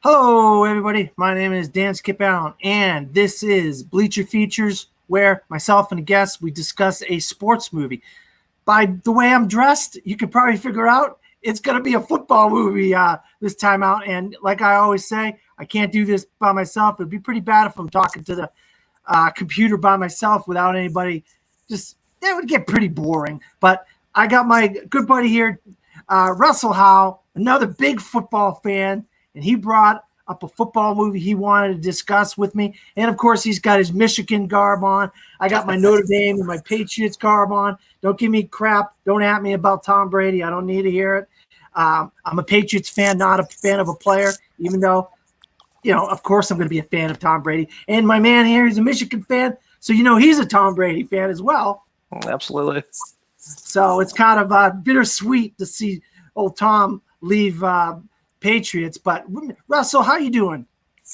Hello, everybody. My name is Dan Skip Allen, and this is Bleacher Features, where myself and a guest we discuss a sports movie. By the way I'm dressed, you could probably figure out it's going to be a football movie this time out. And like I always say, I can't do this by myself. It'd be pretty bad if I'm talking to the computer by myself without anybody. Just that would get pretty boring. But I got my good buddy here, Russell Howell, another big football fan, and he brought up a football movie he wanted to discuss with me. And, of course, he's got his Michigan garb on. I got my Notre Dame and my Patriots garb on. Don't give me crap. Don't at me about Tom Brady. I don't need to hear it. I'm a Patriots fan, not a fan of a player, even though, of course I'm going to be a fan of Tom Brady. And my man here, he's a Michigan fan, so he's a Tom Brady fan as well. Absolutely. So it's kind of bittersweet to see old Tom leave Patriots. But Russell, how you doing?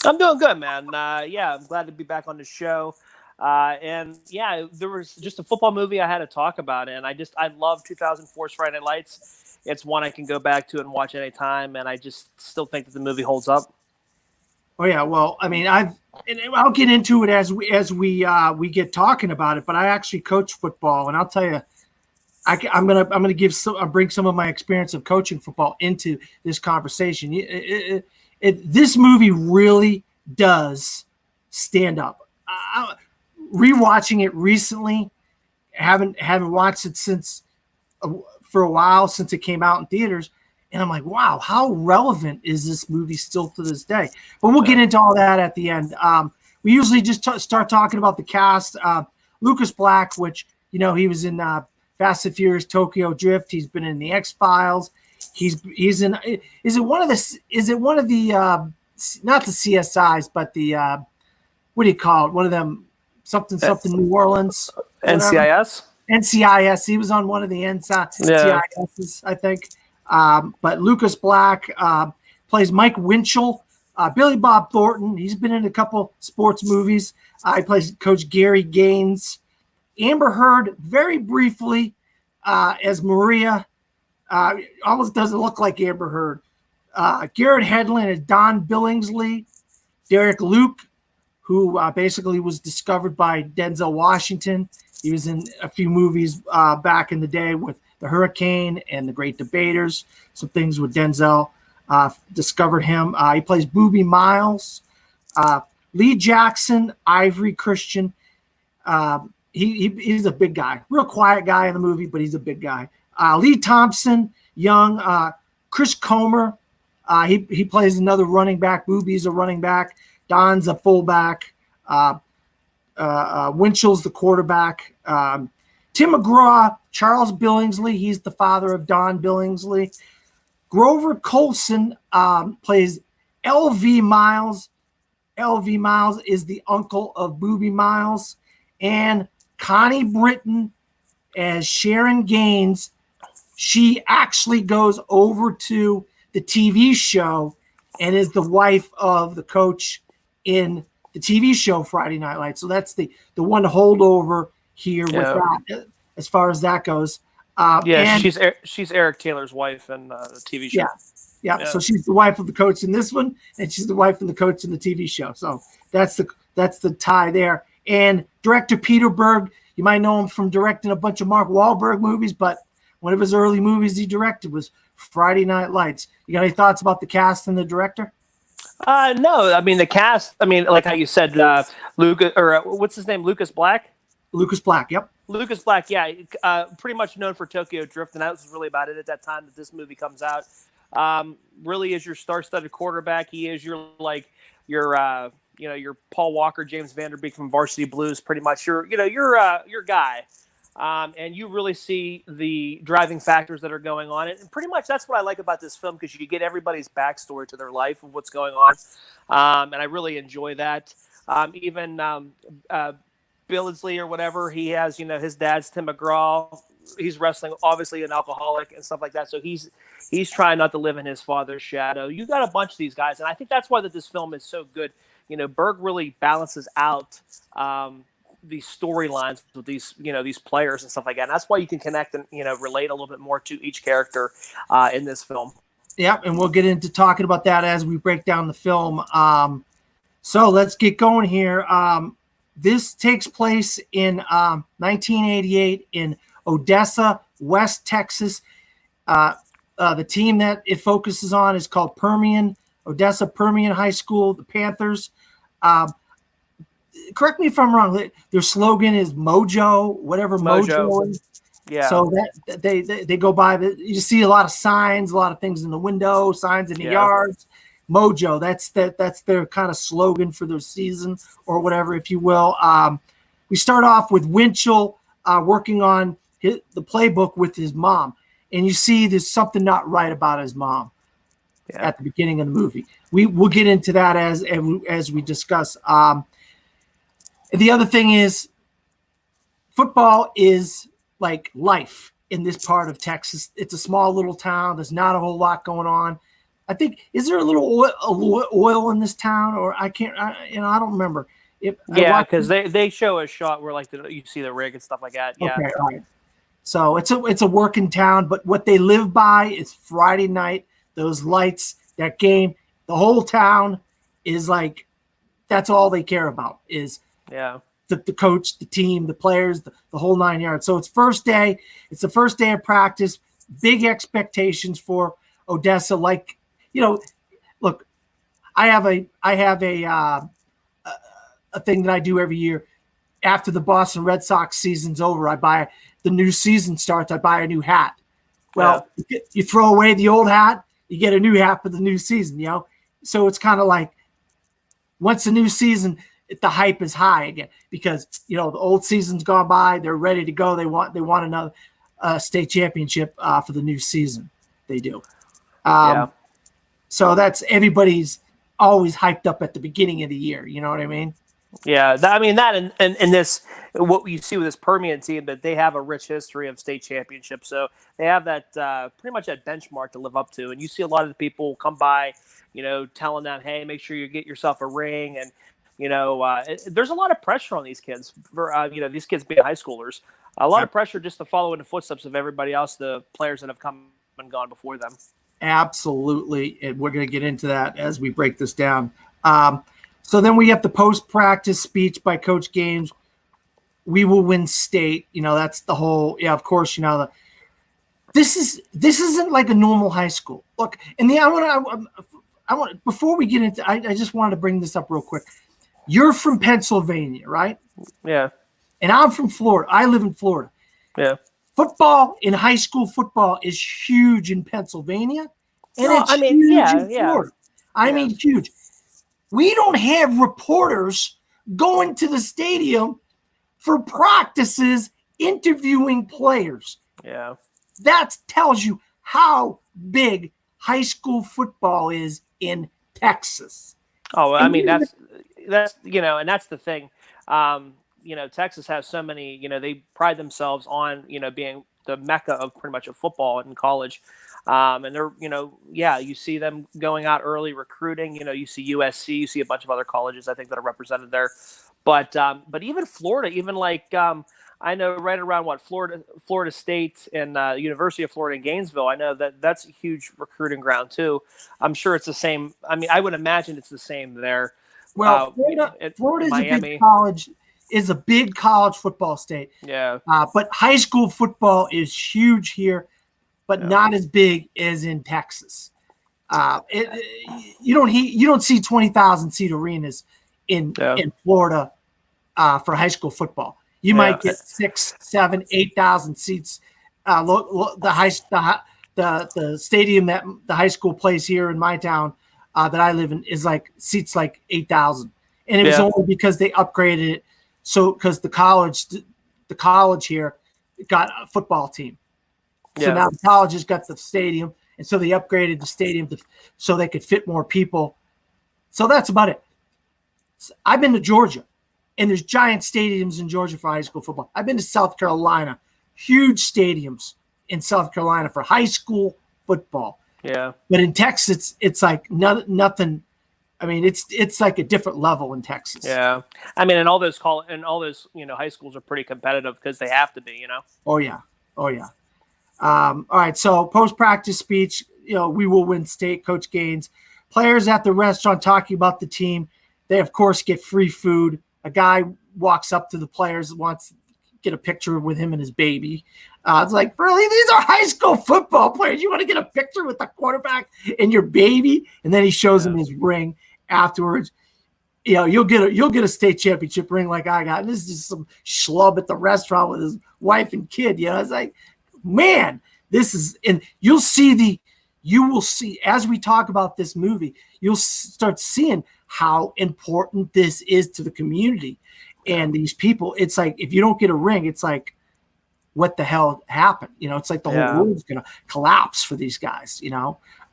I'm doing good, man. I'm glad to be back on the show. There was just a football movie I had to talk about, and I love 2004's Friday Night Lights. It's one I can go back to and watch anytime, and I just still think that the movie holds up. Oh yeah, well, I mean, I'll get into it as we get talking about it. But I actually coach football, and I'll tell you, I'm gonna bring some of my experience of coaching football into this conversation. This movie really does stand up. Rewatching it recently, haven't watched it since for a while since it came out in theaters, and I'm like, wow, how relevant is this movie still to this day? But we'll get into all that at the end. We usually just start talking about the cast. Lucas Black, which he was in Fast and Furious Tokyo Drift. He's been in the X-Files. He's in. Is it one of the not the CSIs, but the what do you call it? One of them something New Orleans. NCIS. NCIS. He was on one of the NCISs, I think. But Lucas Black plays Mike Winchell. Billy Bob Thornton. He's been in a couple sports movies. He plays Coach Gary Gaines. Amber Heard, very briefly, as Maria. Almost doesn't look like Amber Heard. Garrett Hedlund as Don Billingsley. Derek Luke, who basically was discovered by Denzel Washington. He was in a few movies back in the day with The Hurricane and The Great Debaters. Some things with Denzel discovered him. He plays Booby Miles. Lee Jackson, Ivory Christian. He's a big guy, real quiet guy in the movie, but he's a big guy. Lee Thompson, young. Chris Comer, he plays another running back. Booby's a running back. Don's a fullback. Winchell's the quarterback. Tim McGraw, Charles Billingsley, he's the father of Don Billingsley. Grover Colson plays L.V. Miles. L.V. Miles is the uncle of Booby Miles. And Connie Britton as Sharon Gaines. She actually goes over to the TV show and is the wife of the coach in the TV show Friday Night Lights. So that's the one holdover here with that, as far as that goes. She's Eric Taylor's wife in the TV show. Yeah. So she's the wife of the coach in this one, and she's the wife of the coach in the TV show. So that's the tie there. And director Peter Berg, you might know him from directing a bunch of Mark Wahlberg movies, but one of his early movies he directed was Friday Night Lights. You got any thoughts about the cast and the director? No, I mean the cast. I mean, like how you said, Lucas, or what's his name, Lucas Black. Lucas Black, yep. Lucas Black, yeah, pretty much known for Tokyo Drift, and that was really about it at that time that this movie comes out. Really is your star-studded quarterback. He is your Paul Walker, James Vanderbeek from Varsity Blues, pretty much your guy. And you really see the driving factors that are going on. And pretty much that's what I like about this film, because you get everybody's backstory to their life of what's going on. And I really enjoy that. Even Billingsley or whatever, he has, his dad's Tim McGraw. He's wrestling, obviously an alcoholic and stuff like that. So he's trying not to live in his father's shadow. You got a bunch of these guys. And I think that's why this film is so good. Berg really balances out these storylines with these players and stuff like that. And that's why you can connect and relate a little bit more to each character in this film. Yep, and we'll get into talking about that as we break down the film. So let's get going here. This takes place in 1988 in Odessa, West Texas. The team that it focuses on is called Odessa Permian High School, the Panthers. Correct me if I'm wrong. Their slogan is Mojo, whatever Mojo is. Yeah. So that they go by you see a lot of signs, a lot of things in the window, signs in the yards. Mojo, that's their kind of slogan for their season or whatever, if you will. We start off with Winchell working on the playbook with his mom, and you see there's something not right about his mom at the beginning of the movie. We'll get into that as we discuss. The other thing is, football is like life in this part of Texas. It's a small little town. There's not a whole lot going on. I think, is there a little oil in this town, or I don't remember. Because they show a shot where you see the rig and stuff like that. Yeah. Okay, all right. So it's a working town, but what they live by is Friday night, those lights, that game. The whole town is like, that's all they care about is the coach, the team, the players, the whole 9 yards. So it's first day. It's the first day of practice. Big expectations for Odessa. Look, I have a thing that I do every year. After the Boston Red Sox season's over, the new season starts, I buy a new hat. Well, you throw away the old hat, you get a new hat for the new season, So it's kind of like once the new season, the hype is high again because, the old season's gone by. They're ready to go. They want another state championship for the new season. They do. So that's everybody's always hyped up at the beginning of the year. You know what I mean? Yeah. That and this, what you see with this Permian team, that they have a rich history of state championships. So they have that pretty much that benchmark to live up to. And you see a lot of the people come by, telling them, hey, make sure you get yourself a ring. And, there's a lot of pressure on these kids for, these kids being high schoolers, a lot of pressure just to follow in the footsteps of everybody else, the players that have come and gone before them. Absolutely. And we're going to get into that as we break this down. So then we have the post-practice speech by Coach Gaines. We will win state. That's the whole, of course, this isn't like a normal high school. Look, and I want before we get into, I just wanted to bring this up real quick. You're from Pennsylvania, right? Yeah. And I'm from Florida. I live in Florida. Yeah. Football in high school football is huge in Pennsylvania, and huge in Florida. I mean, huge. We don't have reporters going to the stadium for practices, interviewing players. Yeah. That tells you how big high school football is in Texas. Oh, that's and that's the thing. Texas has so many, they pride themselves on, being the mecca of pretty much of football in college. And they're, you see them going out early recruiting, you see USC, you see a bunch of other colleges, I think, that are represented there. But even Florida, I know right around Florida State and University of Florida in Gainesville, I know that's a huge recruiting ground too. I'm sure it's the same. I would imagine it's the same there. Well, Florida is a big college football state. Yeah. But high school football is huge here, but not as big as in Texas. You don't see 20,000 seat arenas in Florida for high school football. You might get 6, 7, 8,000 seats. The stadium that the high school plays here in my town that I live in is seats 8,000, and it was only because they upgraded it. So because the college here got a football team, so now the college has got the stadium, and so they upgraded the stadium so they could fit more people. So that's about it. I've been to Georgia. And there's giant stadiums in Georgia for high school football. I've been to South Carolina, huge stadiums in South Carolina for high school football. Yeah. But in Texas, it's like nothing. It's like a different level in Texas. Yeah. And all those high schools are pretty competitive because they have to be, Oh yeah. All right. So post-practice speech, we will win state, Coach Gaines. Players at the restaurant talking about the team. They, of course, get free food. A guy walks up to the players, wants to get a picture with him and his baby. It's like, really? These are high school football players. You want to get a picture with the quarterback and your baby? And then he shows him his ring afterwards. You'll get a state championship ring like I got. And this is just some schlub at the restaurant with his wife and kid. It's like, man, this is, and you will see as we talk about this movie, you'll start seeing how important this is to the community and these people. It's like, if you don't get a ring, it's like, what the hell happened? It's like the whole world's going to collapse for these guys,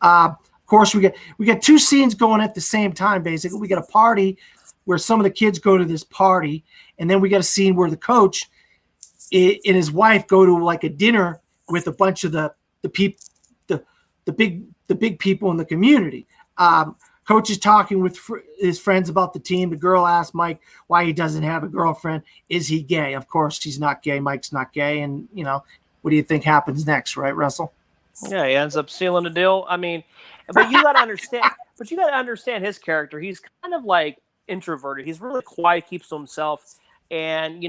Of course, we get two scenes going at the same time, basically. We got a party where some of the kids go to this party, and then we got a scene where the coach and his wife go to like a dinner with a bunch of the big people in the community. Coach is talking with his friends about the team. The girl asks Mike why he doesn't have a girlfriend. Is he gay? Of course, he's not gay. Mike's not gay. And, what do you think happens next, right, Russell? Yeah, he ends up sealing the deal. I mean, but you got to understand his character. He's kind of like introverted. He's really quiet, keeps to himself. And,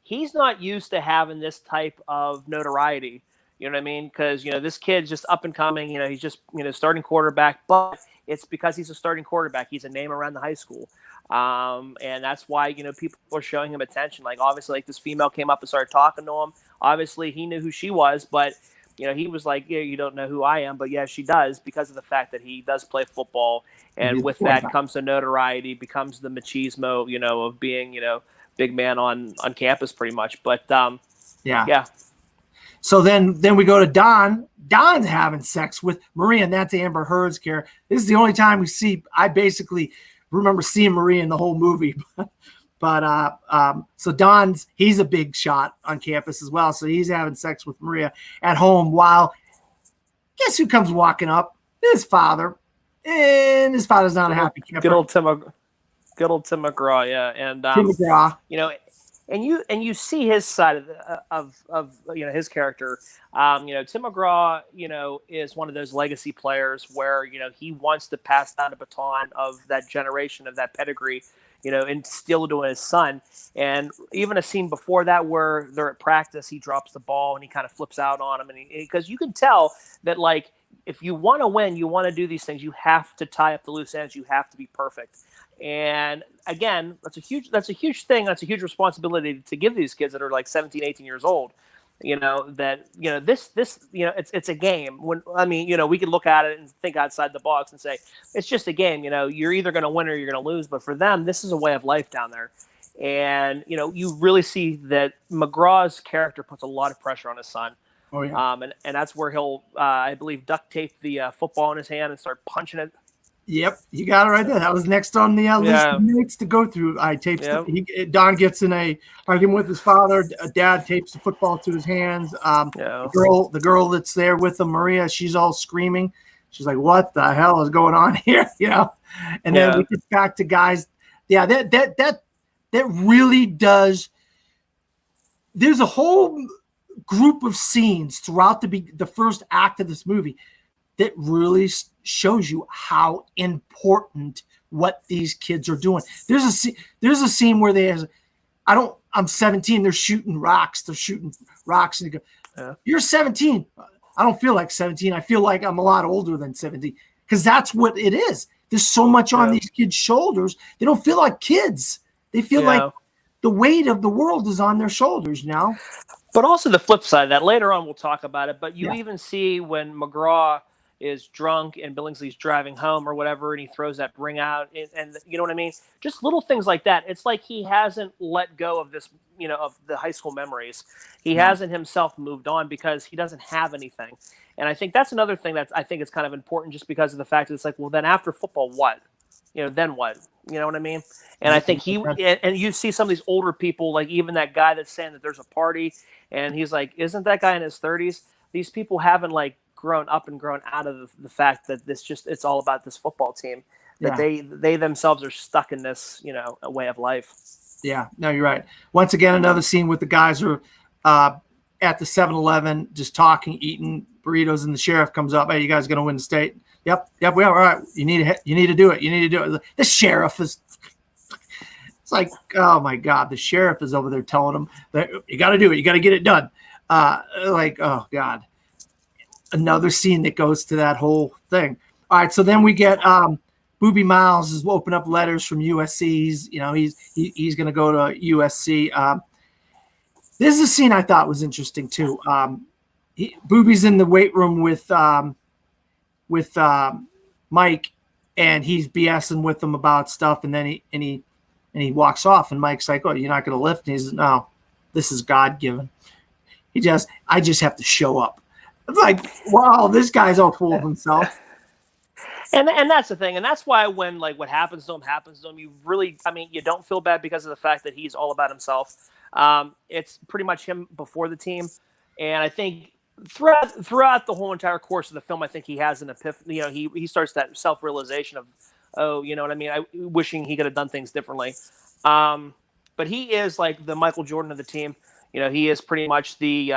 he's not used to having this type of notoriety. You know what I mean? Because, this kid's just up and coming. He's just, starting quarterback. But it's because he's a starting quarterback. He's a name around the high school. And that's why, people are showing him attention. Like, obviously, like this female came up and started talking to him. Obviously, he knew who she was. But, he was like, yeah, you don't know who I am. But, yeah, she does, because of the fact that he does play football. And with that comes the notoriety, becomes the machismo, of being, big man on campus pretty much. But, yeah. So then we go to Don. Don's having sex with Maria, and that's Amber Heard's character. This is the only time I basically remember seeing Maria in the whole movie. But so he's a big shot on campus as well. So he's having sex with Maria at home while, guess who comes walking up? His father. And his father's not a happy camper. Good old Tim McGraw, yeah. And Tim McGraw. And you see his side of his character. Tim McGraw, is one of those legacy players where he wants to pass down a baton of that generation, of that pedigree, and still doing his son. And even a scene before that where they're at practice, he drops the ball and he kind of flips out on him, and because you can tell that, like, if you want to win, you want to do these things, you have to tie up the loose ends, you have to be perfect. And again, that's a huge thing. That's a huge responsibility to give these kids that are like 17, 18 years old, it's a game. We could look at it and think outside the box and say, it's just a game. You're either going to win or you're going to lose. But for them, this is a way of life down there. And, you really see that McGraw's character puts a lot of pressure on his son. Oh, yeah. And that's where he'll, I believe, duct tape the football in his hand and start punching it. Yep, you got it right there. That was next on the list of minutes to go through. Don gets in a argument with his father. Dad tapes the football to his hands. The girl that's there with him, Maria, she's all screaming. She's like, "What the hell is going on here?" And then we get back to guys. Yeah, that really does. There's a whole group of scenes throughout the first act of this movie that really shows you how important what these kids are doing. There's a scene where I'm 17. They're shooting rocks. And you go, you're 17. I don't feel like 17. I feel like I'm a lot older than 17, because that's what it is. There's so much on these kids' shoulders. They don't feel like kids. They feel like the weight of the world is on their shoulders now. But also the flip side of that, later on we'll talk about it, but you even see when McGraw is drunk and Billingsley's driving home or whatever, and he throws that ring out, and you know what I mean? Just little things like that. It's like he hasn't let go of this, of the high school memories. He hasn't himself moved on because he doesn't have anything. And I think that's another thing I think is kind of important, just because of the fact that it's like, well, then after football, what? Then what? You know what I mean? And I think and you see some of these older people, like even that guy that's saying that there's a party, and he's like, isn't that guy in his 30s? These people haven't like grown up and grown out of the fact that it's all about this football team, that they themselves are stuck in this, a way of life. Yeah, no, you're right. Once again, another scene with the guys are at the 7-Eleven, just talking, eating burritos, and the sheriff comes up. Hey, you guys going to win the state? Yep, we are. All right, you need to do it. The sheriff is. It's like, oh my God, the sheriff is over there telling them that you got to do it. You got to get it done. Like, oh God, another scene that goes to that whole thing. All right, so then we get Booby Miles is open up letters from USC. He's going to go to USC. This is a scene I thought was interesting too. Booby's in the weight room with Mike, and he's BSing with him about stuff, and then he walks off, and Mike's like, "Oh, you're not going to lift?" And he says, "No, this is God given. I just have to show up." It's like, wow, this guy's all full of himself. And that's the thing, and that's why when like what happens to him, you really, you don't feel bad because of the fact that he's all about himself. It's pretty much him before the team, and I think throughout the whole entire course of the film, I think he has an epiphany. He starts that self-realization of, oh, you know what I mean? Wishing he could have done things differently. But he is like the Michael Jordan of the team. He is pretty much the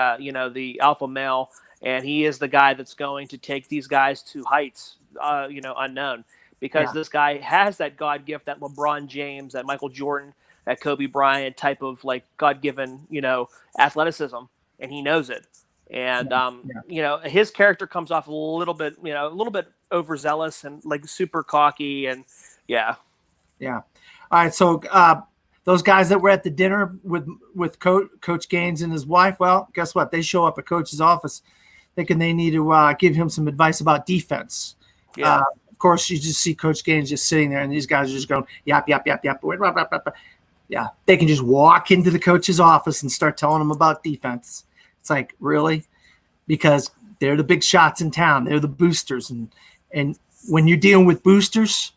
alpha male, and he is the guy that's going to take these guys to heights, unknown, because this guy has that God gift, that LeBron James, that Michael Jordan, that Kobe Bryant type of like God-given, athleticism, and he knows it. And his character comes off a little bit overzealous and like super cocky, and yeah. All right, so those guys that were at the dinner with Coach Gaines and his wife, well, guess what? They show up at Coach's office thinking they need to give him some advice about defense. Yeah. Of course, you just see Coach Gaines just sitting there, and these guys are just going yap. Yeah, they can just walk into the coach's office and start telling them about defense. It's like, really? Because they're the big shots in town. They're the boosters. And when you're dealing with boosters,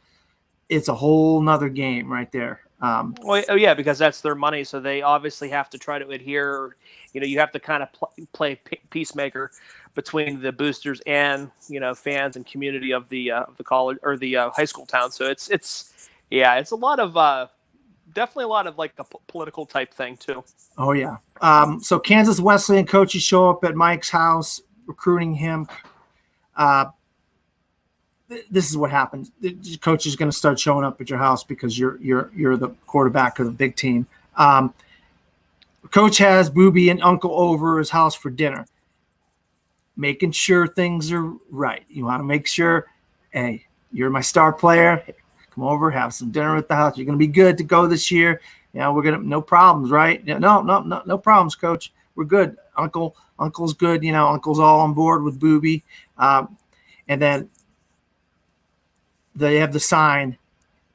it's a whole nother game right there. Because that's their money. So they obviously have to try to adhere. You have to kind of play peacemaker between the boosters and, fans and community of the college or the high school town. So it's a lot of definitely a lot of like a political type thing too. Oh yeah. So Kansas Wesleyan coaches show up at Mike's house, recruiting him. This is what happens. The coach is going to start showing up at your house because you're the quarterback of the big team. Coach has Booby and Uncle over his house for dinner, making sure things are right. You want to make sure, hey, you're my star player. Come over, have some dinner at the house. You're going to be good to go this year. We're going to, no problems, right? No problems, Coach. We're good. Uncle's good. Uncle's all on board with Booby. And then they have the sign,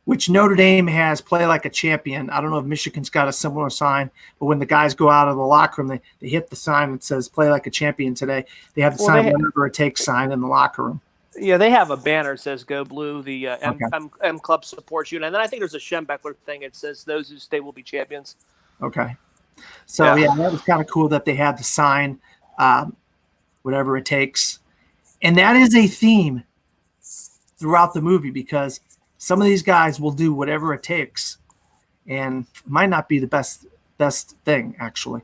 which Notre Dame has, play like a champion. I don't know if Michigan's got a similar sign, but when the guys go out of the locker room, they hit the sign that says play like a champion today. They have the sign, whatever it takes sign in the locker room. Yeah, they have a banner that says "Go Blue." The M Club supports you, and then I think there's a Schembeckler thing. It says "Those who stay will be champions." Okay, so yeah that was kind of cool that they had the sign, whatever it takes, and that is a theme throughout the movie because some of these guys will do whatever it takes, and it might not be the best thing actually.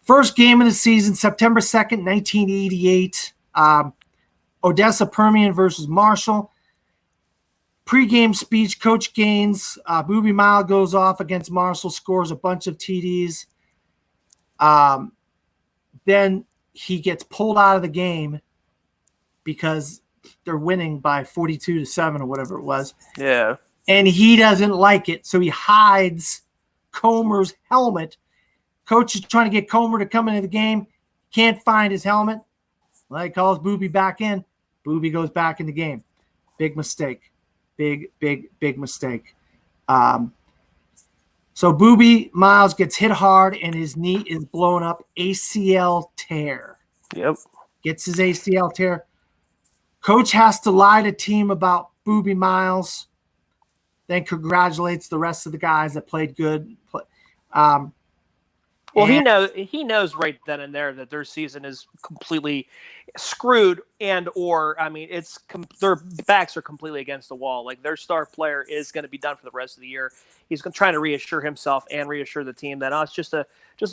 First game of the season, September 2nd, 1988. Odessa Permian versus Marshall. Pre-game speech, Coach Gaines, Booby Mile goes off against Marshall, scores a bunch of TDs. Then he gets pulled out of the game because they're winning by 42-7 or whatever it was. Yeah. And he doesn't like it, so he hides Comer's helmet. Coach is trying to get Comer to come into the game. Can't find his helmet. Well, he calls Booby back in. Booby goes back in the game. Big mistake. Big mistake. So Booby Miles gets hit hard and his knee is blown up. ACL tear. Yep. Gets his ACL tear. Coach has to lie to team about Booby Miles. Then congratulates the rest of the guys that played good. Well, he knows right then and there that their season is completely screwed, and or I mean, their backs are completely against the wall. Like their star player is going to be done for the rest of the year. He's trying to reassure himself and reassure the team that it's just a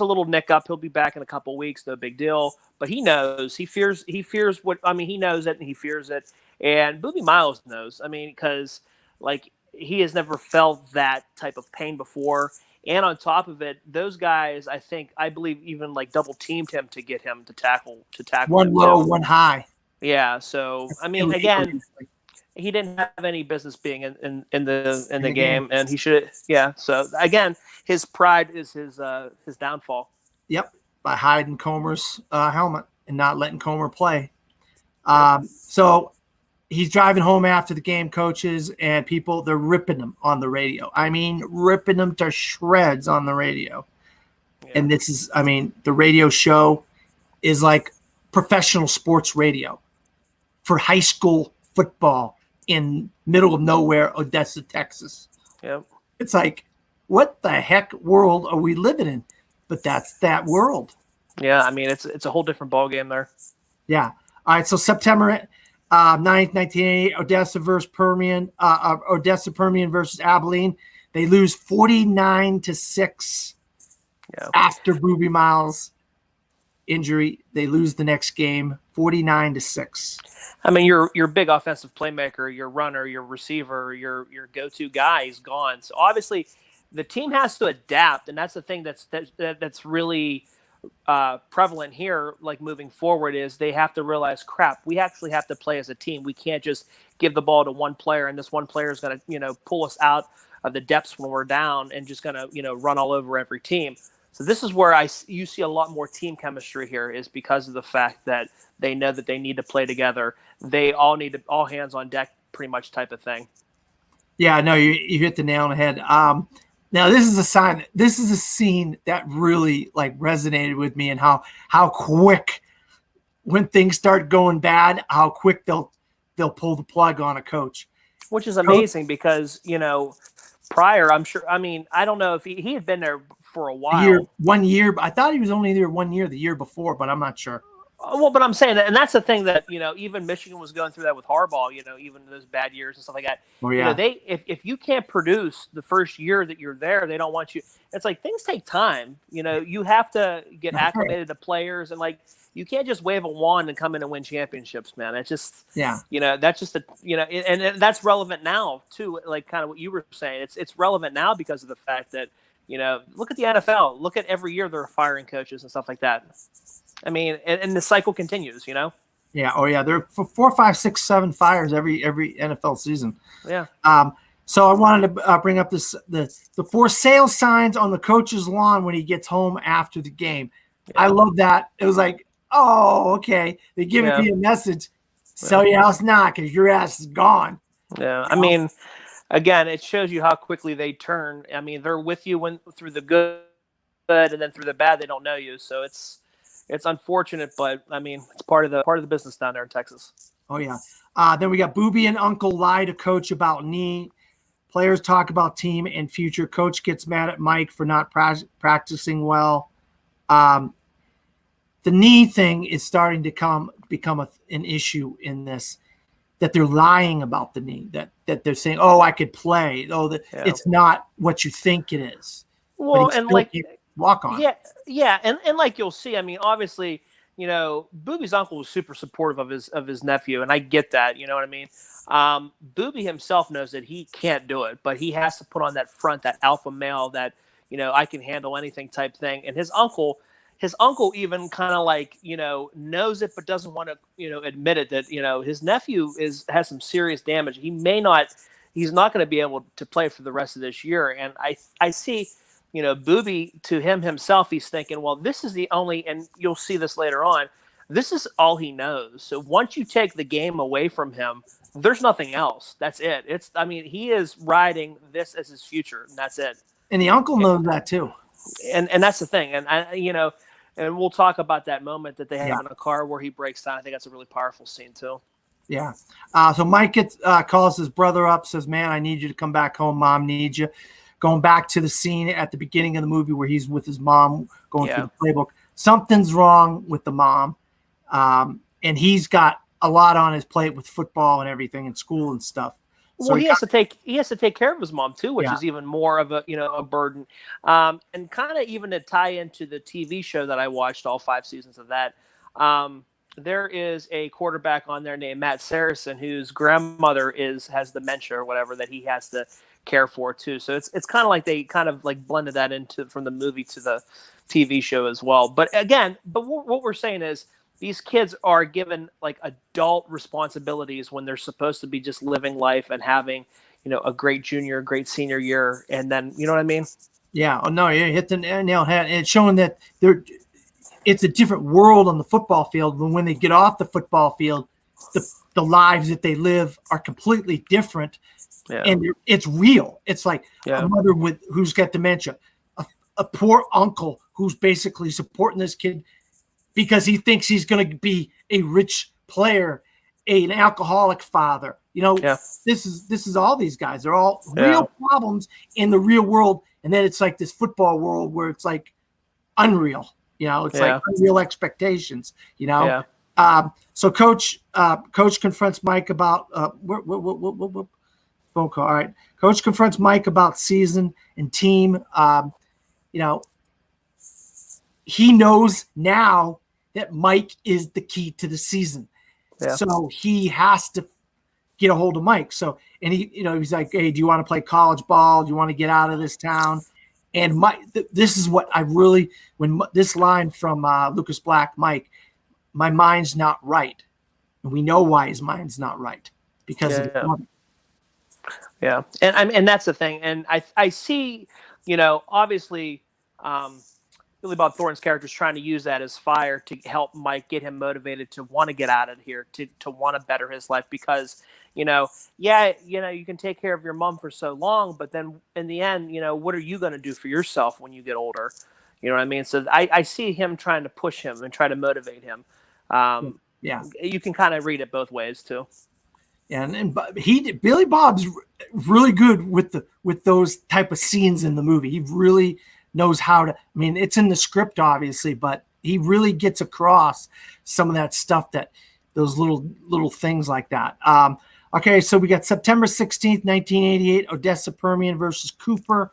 little nick up. He'll be back in a couple weeks, no big deal. But he knows, he fears what I mean. He knows it and he fears it. And Boobie Miles knows. I mean, because like he has never felt that type of pain before. And on top of it, those guys, I believe, even like double teamed him to get him to tackle one him low, too. one high. Yeah. So I mean, again, he didn't have any business being in the game, and he should. Yeah. So again, his pride is his downfall. Yep, by hiding Comer's helmet and not letting Comer play. So he's driving home after the game, coaches and people, they're ripping him on the radio. I mean, ripping him to shreds on the radio. Yeah. And this is, I mean, the radio show is like professional sports radio for high school football in middle of nowhere, Odessa, Texas. Yep. It's like, what the heck world are we living in? But that's that world. Yeah, I mean, it's a whole different ball game there. Yeah. All right, so September 9th, 1988, Odessa Permian versus Abilene. They lose 49-6 after Boobie Miles' injury. They lose the next game, 49-6. I mean, your big offensive playmaker, your runner, your receiver, your go-to guy is gone. So obviously, the team has to adapt, and that's the thing that's really prevalent here, like moving forward, is they have to realize, crap, we actually have to play as a team. We can't just give the ball to one player and this one player is going to, pull us out of the depths when we're down and just going to, run all over every team. So this is where you see a lot more team chemistry here, is because of the fact that they know that they need to play together. They all need all hands on deck, pretty much type of thing. Yeah, no, you hit the nail on the head. Now this is a sign. This is a scene that really like resonated with me, and how quick, when things start going bad, how quick they'll pull the plug on a coach. Which is amazing because prior, I'm sure. I mean, I don't know if he had been there for a while. 1 year. I thought he was only there 1 year, the year before, but I'm not sure. Well, but I'm saying that, and that's the thing that even Michigan was going through that with Harbaugh. Even those bad years and stuff like that. Oh yeah. If you can't produce the first year that you're there, they don't want you. It's like things take time. You have to get acclimated to players, and like you can't just wave a wand and come in and win championships, man. It's just that's just and that's relevant now too. Like kind of what you were saying. It's relevant now because of the fact that look at the NFL. Look at every year they're firing coaches and stuff like that. I mean, and the cycle continues, Yeah. Oh, yeah. There are 4, 5, 6, 7 fires every NFL season. Yeah. So I wanted to bring up the for sale signs on the coach's lawn when he gets home after the game. Yeah. I love that. It was like, oh, okay. They give it you a message. Sell your house now because your ass is gone. Yeah. I mean, again, it shows you how quickly they turn. I mean, they're with you through the good, and then through the bad, they don't know you. So it's unfortunate, but I mean, it's part of the business down there in Texas. Oh yeah. Then we got Boobie and Uncle lie to coach about knee. Players talk about team and future. Coach gets mad at Mike for not practicing well. The knee thing is starting to become an issue in this. That they're lying about the knee. That they're saying, "Oh, I could play." Oh, it's not what you think it is. Well, and like. Walk on. Yeah, and like you'll see, I mean, obviously, Boobie's uncle was super supportive of his nephew, and I get that, you know what I mean? Boobie himself knows that he can't do it, but he has to put on that front, that alpha male, that I can handle anything type thing. And his uncle even kind of like knows it, but doesn't want to admit it that his nephew has some serious damage. He's not going to be able to play for the rest of this year, and I see. Boobie, to himself, he's thinking, well, this is the only, and you'll see this later on, this is all he knows. So once you take the game away from him, there's nothing else. That's it. He is riding this as his future, and that's it. And the uncle knows that too. And that's the thing. And and we'll talk about that moment that they have in a car where he breaks down. I think that's a really powerful scene too. Yeah. So Mike calls his brother up, says, "Man, I need you to come back home. Mom needs you." going back to the scene at the beginning of the movie where he's with his mom going through the playbook. Something's wrong with the mom. And he's got a lot on his plate with football and everything and school and stuff. Well, he has to take care of his mom too, which is even more of a burden. And kind of even to tie into the TV show that I watched, all 5 seasons of that. There is a quarterback on there named Matt Saracen whose grandmother has dementia or whatever that he has to care for too. So it's kind of like they kind of like blended that into from the movie to the TV show as well. But again, what we're saying is these kids are given like adult responsibilities when they're supposed to be just living life and having, a great junior, a great senior year. And then, you know what I mean? Yeah. Oh no, you hit the nail on the head. And it's showing that it's a different world on the football field. When they get off the football field, the lives that they live are completely different. Yeah. And it's real. It's like a mother who's got dementia, a poor uncle who's basically supporting this kid because he thinks he's going to be a rich player, an alcoholic father. This is all these guys. They're all real problems in the real world. And then it's like this football world where it's like unreal. It's like unreal expectations, So coach confronts Mike about phone call. All right. Coach confronts Mike about season and team. He knows now that Mike is the key to the season. Yeah. So he has to get a hold of Mike. So, and he's like, hey, do you want to play college ball? Do you want to get out of this town? And Mike, this is what I really, when this line from Lucas Black, Mike, my mind's not right. And we know why his mind's not right because of the money. Yeah. And that's the thing. And I see, obviously, Billy Bob Thornton's character is trying to use that as fire to help Mike get him motivated to want to get out of here, to want to better his life because, you can take care of your mom for so long, but then in the end, what are you going to do for yourself when you get older? You know what I mean? So I see him trying to push him and try to motivate him. You can kind of read it both ways too. Yeah, and Billy Bob's really good with those type of scenes in the movie. He really knows how to. I mean, it's in the script obviously, but he really gets across some of that stuff, that those little things like that. Okay, so we got September 16th, 1988, Odessa Permian versus Cooper.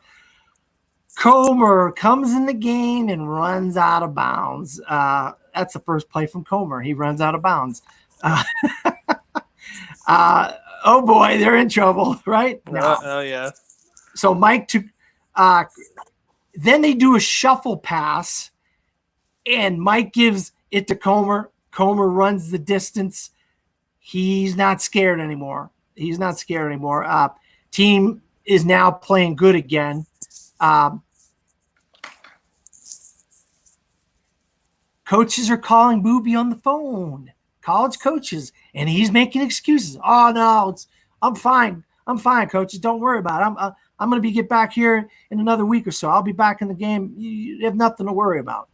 Comer comes in the game and runs out of bounds. That's the first play from Comer. He runs out of bounds. Oh boy, they're in trouble, right? No. Oh yeah. So Mike took. Then they do a shuffle pass, and Mike gives it to Comer. Comer runs the distance. He's not scared anymore. Team is now playing good again. Coaches are calling Booby on the phone. College coaches, and he's making excuses. Oh no, I'm fine. Coaches. Don't worry about it. I'm going to get back here in another week or so. I'll be back in the game. You have nothing to worry about,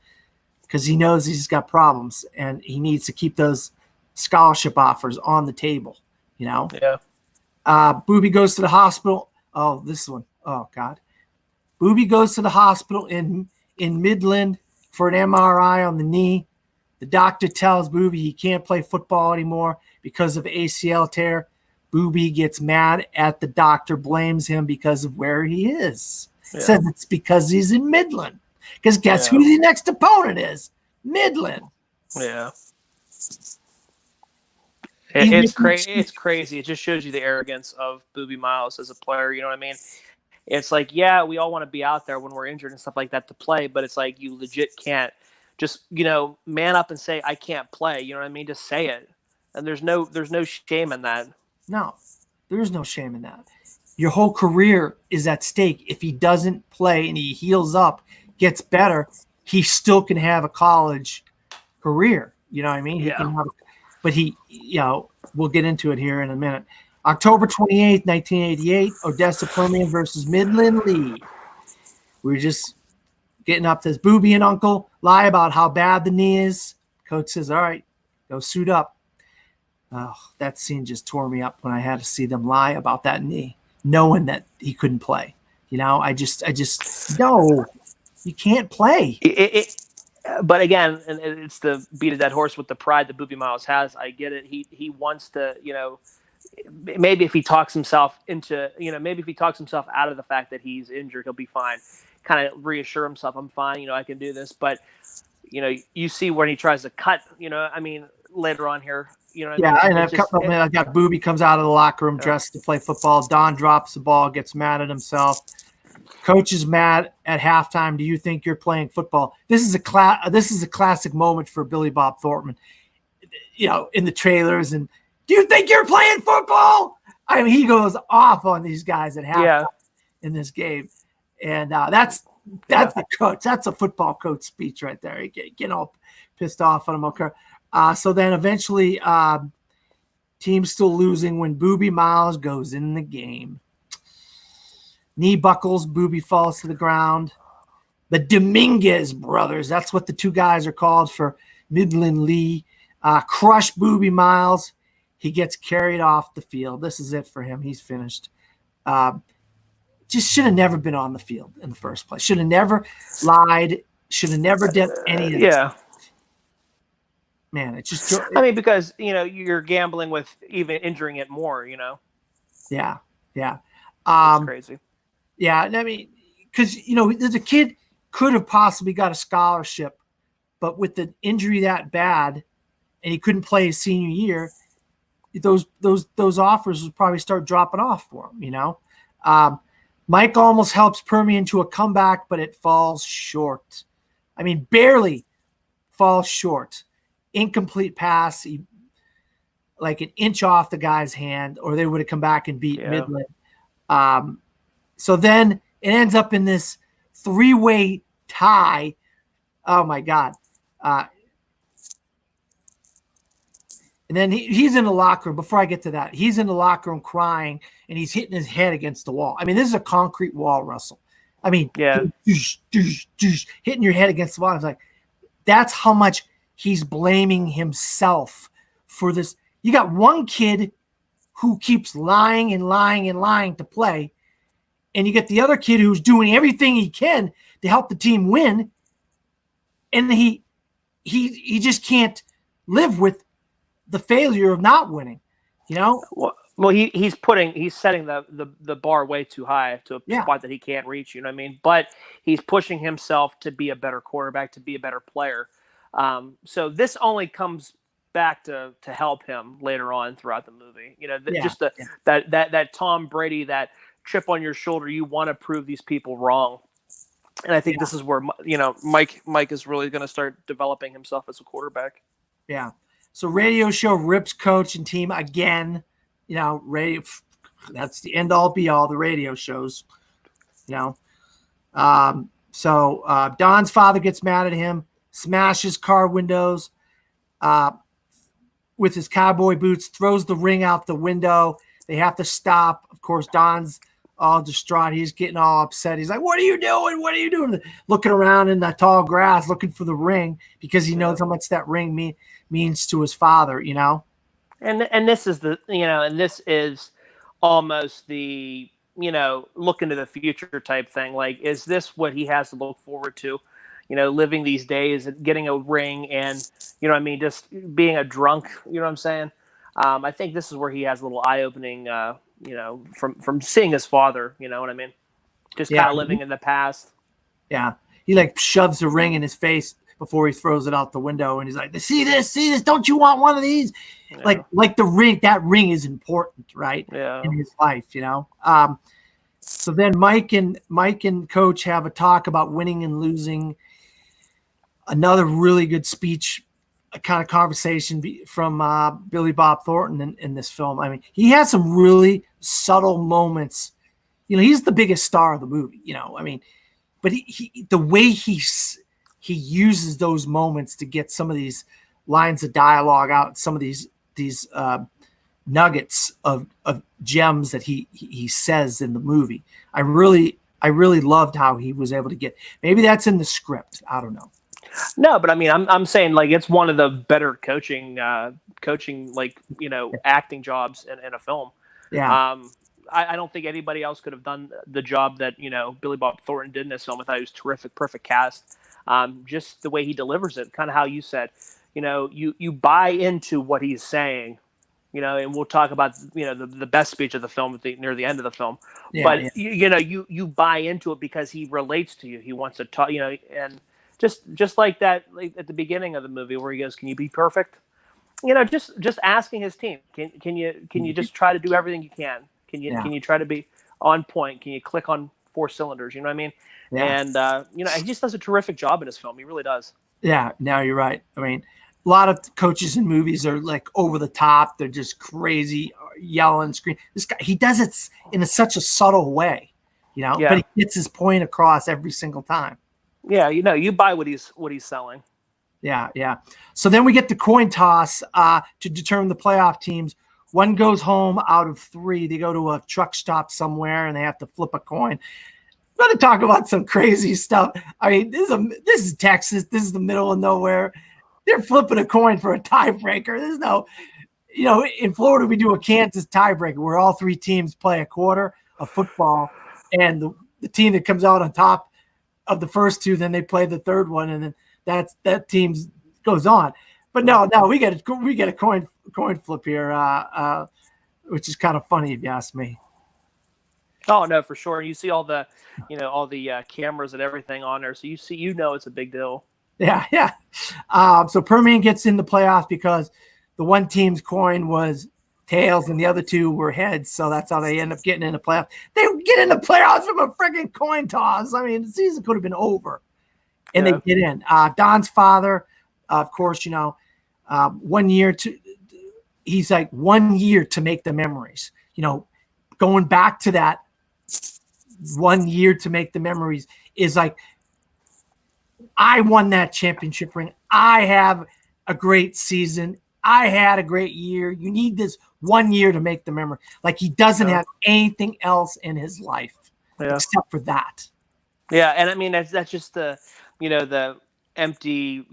because he knows he's got problems and he needs to keep those scholarship offers on the table. Yeah. Booby goes to the hospital. Oh, this one. Oh God. Booby goes to the hospital in Midland for an MRI on the knee. The doctor tells Booby he can't play football anymore because of ACL tear. Booby gets mad at the doctor, blames him because of where he is. Yeah. Says it's because he's in Midland. Because guess who the next opponent is? Midland. Yeah. It's crazy. It's crazy. It just shows you the arrogance of Booby Miles as a player. You know what I mean? It's like, we all want to be out there when we're injured and stuff like that to play, but it's like you legit can't just, man up and say, I can't play. You know what I mean? Just say it. And there's no shame in that. No, there is no shame in that. Your whole career is at stake. If he doesn't play and he heals up, gets better, he still can have a college career. You know what I mean? Yeah. He can have, but we'll get into it here in a minute. October 28th, 1988, Odessa Permian versus Midland Lee. We're just getting up to this. Booby and Uncle lie about how bad the knee is. Coach says, all right, go suit up. Oh, that scene just tore me up when I had to see them lie about that knee, knowing that he couldn't play. I just no, you can't play. But again, and it's the beat a dead horse with the pride that Boobie Miles has. I get it. He wants to, maybe if he talks himself into, maybe if he talks himself out of the fact that he's injured, he'll be fine. Kind of reassure himself, I'm fine. I can do this. But you see when he tries to cut. Later on here. Yeah, and I've got Boobie comes out of the locker room dressed to play football. Don drops the ball, gets mad at himself. Coach is mad at halftime. Do you think you're playing football? This is a classic moment for Billy Bob Thornton. In the trailers, and do you think you're playing football? I mean, he goes off on these guys at halftime in this game, and that's the coach. That's a football coach speech right there. Getting all pissed off on him. Okay. So then eventually, team's still losing when Boobie Miles goes in the game. Knee buckles, Boobie falls to the ground. The Dominguez brothers, that's what the two guys are called for Midland Lee, crush Boobie Miles. He gets carried off the field. This is it for him. He's finished. Just should have never been on the field in the first place. Should have never lied. Should have never done any of this. Man, it's just. Because you're gambling with even injuring it more. Yeah. It's crazy. Yeah, and because there's a kid could have possibly got a scholarship, but with the injury that bad, and he couldn't play his senior year, those offers would probably start dropping off for him. Mike almost helps Permy into a comeback, but it falls short. Barely falls short. Incomplete pass, like an inch off the guy's hand, or they would have come back and beat Midland. So then it ends up in this 3-way tie. Oh my God. And then he's in the locker room. Before I get to that, he's in the locker room crying, and he's hitting his head against the wall. This is a concrete wall, Russell. Hitting your head against the wall. It's like, that's how much he's blaming himself for this. You got one kid who keeps lying and lying and lying to play, and you get the other kid who's doing everything he can to help the team win, and he just can't live with the failure of not winning. Well, he's setting the bar way too high to a spot that he can't reach. But he's pushing himself to be a better quarterback, to be a better player. So this only comes back to help him later on throughout the movie. That Tom Brady, that chip on your shoulder. You want to prove these people wrong, and I think this is where Mike is really going to start developing himself as a quarterback. Yeah. So radio show rips coach and team again. Radio. That's the end all be all. The radio shows. So Don's father gets mad at him, smashes car windows with his cowboy boots, throws the ring out the window. They have to stop. Of course, Don's all distraught. He's getting all upset. He's like, "What are you doing? What are you doing?" Looking around in the tall grass, looking for the ring because he knows how much that ring means to his father. And this is this is almost the look into the future type thing. Like, is this what he has to look forward to? Living these days and getting a ring and, just being a drunk, you know what I'm saying? I think this is where he has a little eye-opening, from seeing his father, you know what I mean? Just kind of living in the past. Yeah. He shoves a ring in his face before he throws it out the window. And he's like, see this, don't you want one of these? Yeah. Like the ring, that ring is important, right? Yeah. In his life, So then Mike and Coach have a talk about winning and losing. Another really good speech, a kind of conversation from Billy Bob Thornton in this film. He has some really subtle moments. He's the biggest star of the movie. But the way he uses those moments to get some of these lines of dialogue out, some of these nuggets of gems that he says in the movie. I really loved how he was able to get. Maybe that's in the script. I don't know. No, but I'm saying it's one of the better coaching acting jobs in a film. Yeah. I don't think anybody else could have done the job that, Billy Bob Thornton did in this film. I thought he was terrific, perfect cast. Just the way he delivers it, kind of how you said, you buy into what he's saying, and we'll talk about, the best speech of the film near the end of the film. Yeah, but yeah. you buy into it because he relates to you. He wants to talk, and just like that, like at the beginning of the movie where he goes, "Can you be perfect?" Just asking his team, can you just try to do everything you can? Can you try to be on point? Can you click on four cylinders? You know what I mean? Yeah. And he just does a terrific job in his film. He really does. Yeah, no, you're right. I mean, a lot of coaches in movies are like over the top. They're just crazy, yelling, screaming. This guy, he does it in such a subtle way, Yeah. but he gets his point across every single time. Yeah, you buy what he's selling. Yeah, yeah. So then we get the coin toss to determine the playoff teams. One goes home out of three. They go to a truck stop somewhere and they have to flip a coin. We're going to talk about some crazy stuff. I mean, this is Texas. This is the middle of nowhere. They're flipping a coin for a tiebreaker. There's no, in Florida we do a Kansas tiebreaker where all three teams play a quarter of football, and the team that comes out on top of the first two, then they play the third one, and then that team goes on. But no, we get a coin flip here, which is kind of funny if you ask me. Oh no, for sure. You see all the, cameras and everything on there, so it's a big deal. Yeah, yeah. So Permian gets in the playoffs because the one team's coin was tails and the other two were heads, so that's how they end up getting in the playoffs. They get in the playoffs from a freaking coin toss. I mean, the season could have been over, and they get in. Don's father, of course, 1 year to. He's like 1 year to make the memories. Going back to that 1 year to make the memories is like, I won that championship ring. I have a great season. I had a great year. You need this 1 year to make the memory. Like, he doesn't have anything else in his life except for that. Yeah, and I mean that's just the empty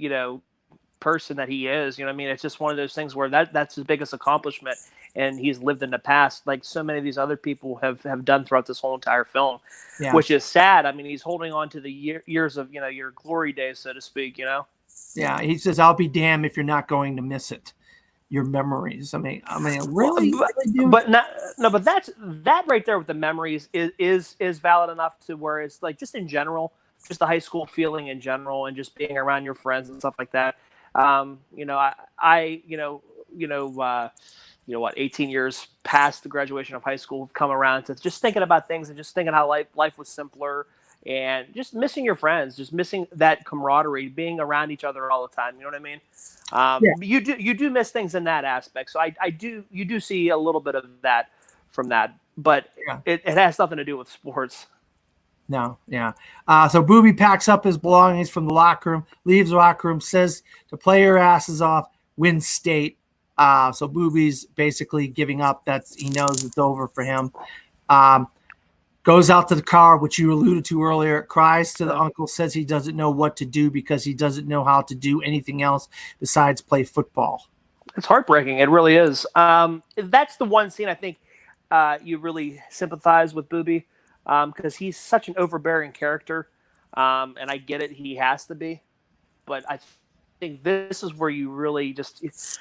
person that he is. I mean, it's just one of those things where that's his biggest accomplishment, and he's lived in the past like so many of these other people have done throughout this whole entire film, which is sad. I mean, he's holding on to the years of your glory days, so to speak. Yeah, he says, "I'll be damned if you're not going to miss it, your memories." I mean, really, but that right there with the memories is valid enough to where it's like just in general, just the high school feeling in general, and just being around your friends and stuff like that. 18 years past the graduation of high school, have come around to just thinking about things and just thinking how life was simpler, and just missing your friends, just missing that camaraderie, being around each other all the time. You know what I mean? You do miss things in that aspect. So you do see a little bit of that from that, but it has nothing to do with sports. No, yeah. So Booby packs up his belongings from the locker room, leaves the locker room, says to play your asses off, win state. So Booby's basically giving up. He knows it's over for him. Goes out to the car, which you alluded to earlier, cries to the uncle, says he doesn't know what to do because he doesn't know how to do anything else besides play football. It's heartbreaking. It really is. That's the one scene I think you really sympathize with Booby, because he's such an overbearing character, and I get it, he has to be, but I think this is where you really it's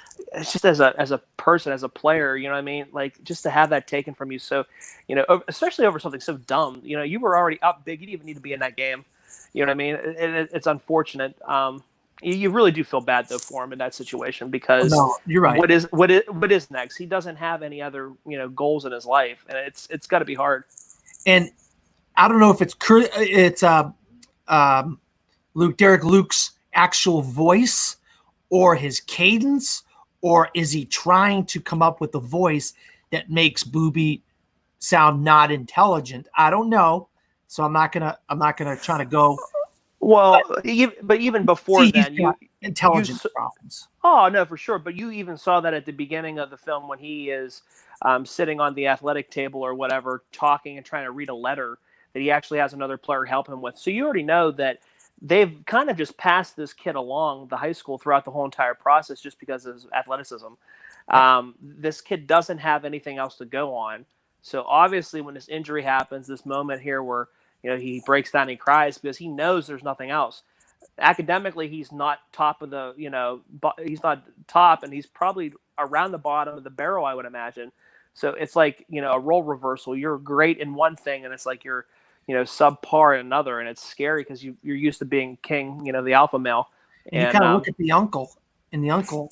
just as a person, as a player, you know what I mean, like just to have that taken from you, so especially over something so dumb, you were already up big, you didn't even need to be in that game, you know what I mean. It's unfortunate. You really do feel bad though for him in that situation, because you're right. What is next? He doesn't have any other goals in his life, and it's got to be hard. And I don't know if it's Derek Luke's actual voice or his cadence, or is he trying to come up with a voice that makes Booby sound not intelligent? I don't know. So I'm not gonna try to go. Well, but even before then, intelligence problems. Oh no, for sure. But you even saw that at the beginning of the film when he is sitting on the athletic table or whatever, talking and trying to read a letter that he actually has another player help him with. So you already know that they've kind of just passed this kid along the high school throughout the whole entire process just because of his athleticism. This kid doesn't have anything else to go on. So obviously, when this injury happens, this moment here where he breaks down and he cries because he knows there's nothing else. Academically, he's not top of the he's not top, and he's probably around the bottom of the barrel, I would imagine. So it's like a role reversal. You're great in one thing, and it's like you're subpar in another, and it's scary because you're used to being king, the alpha male. And you kind of look at the uncle, and the uncle.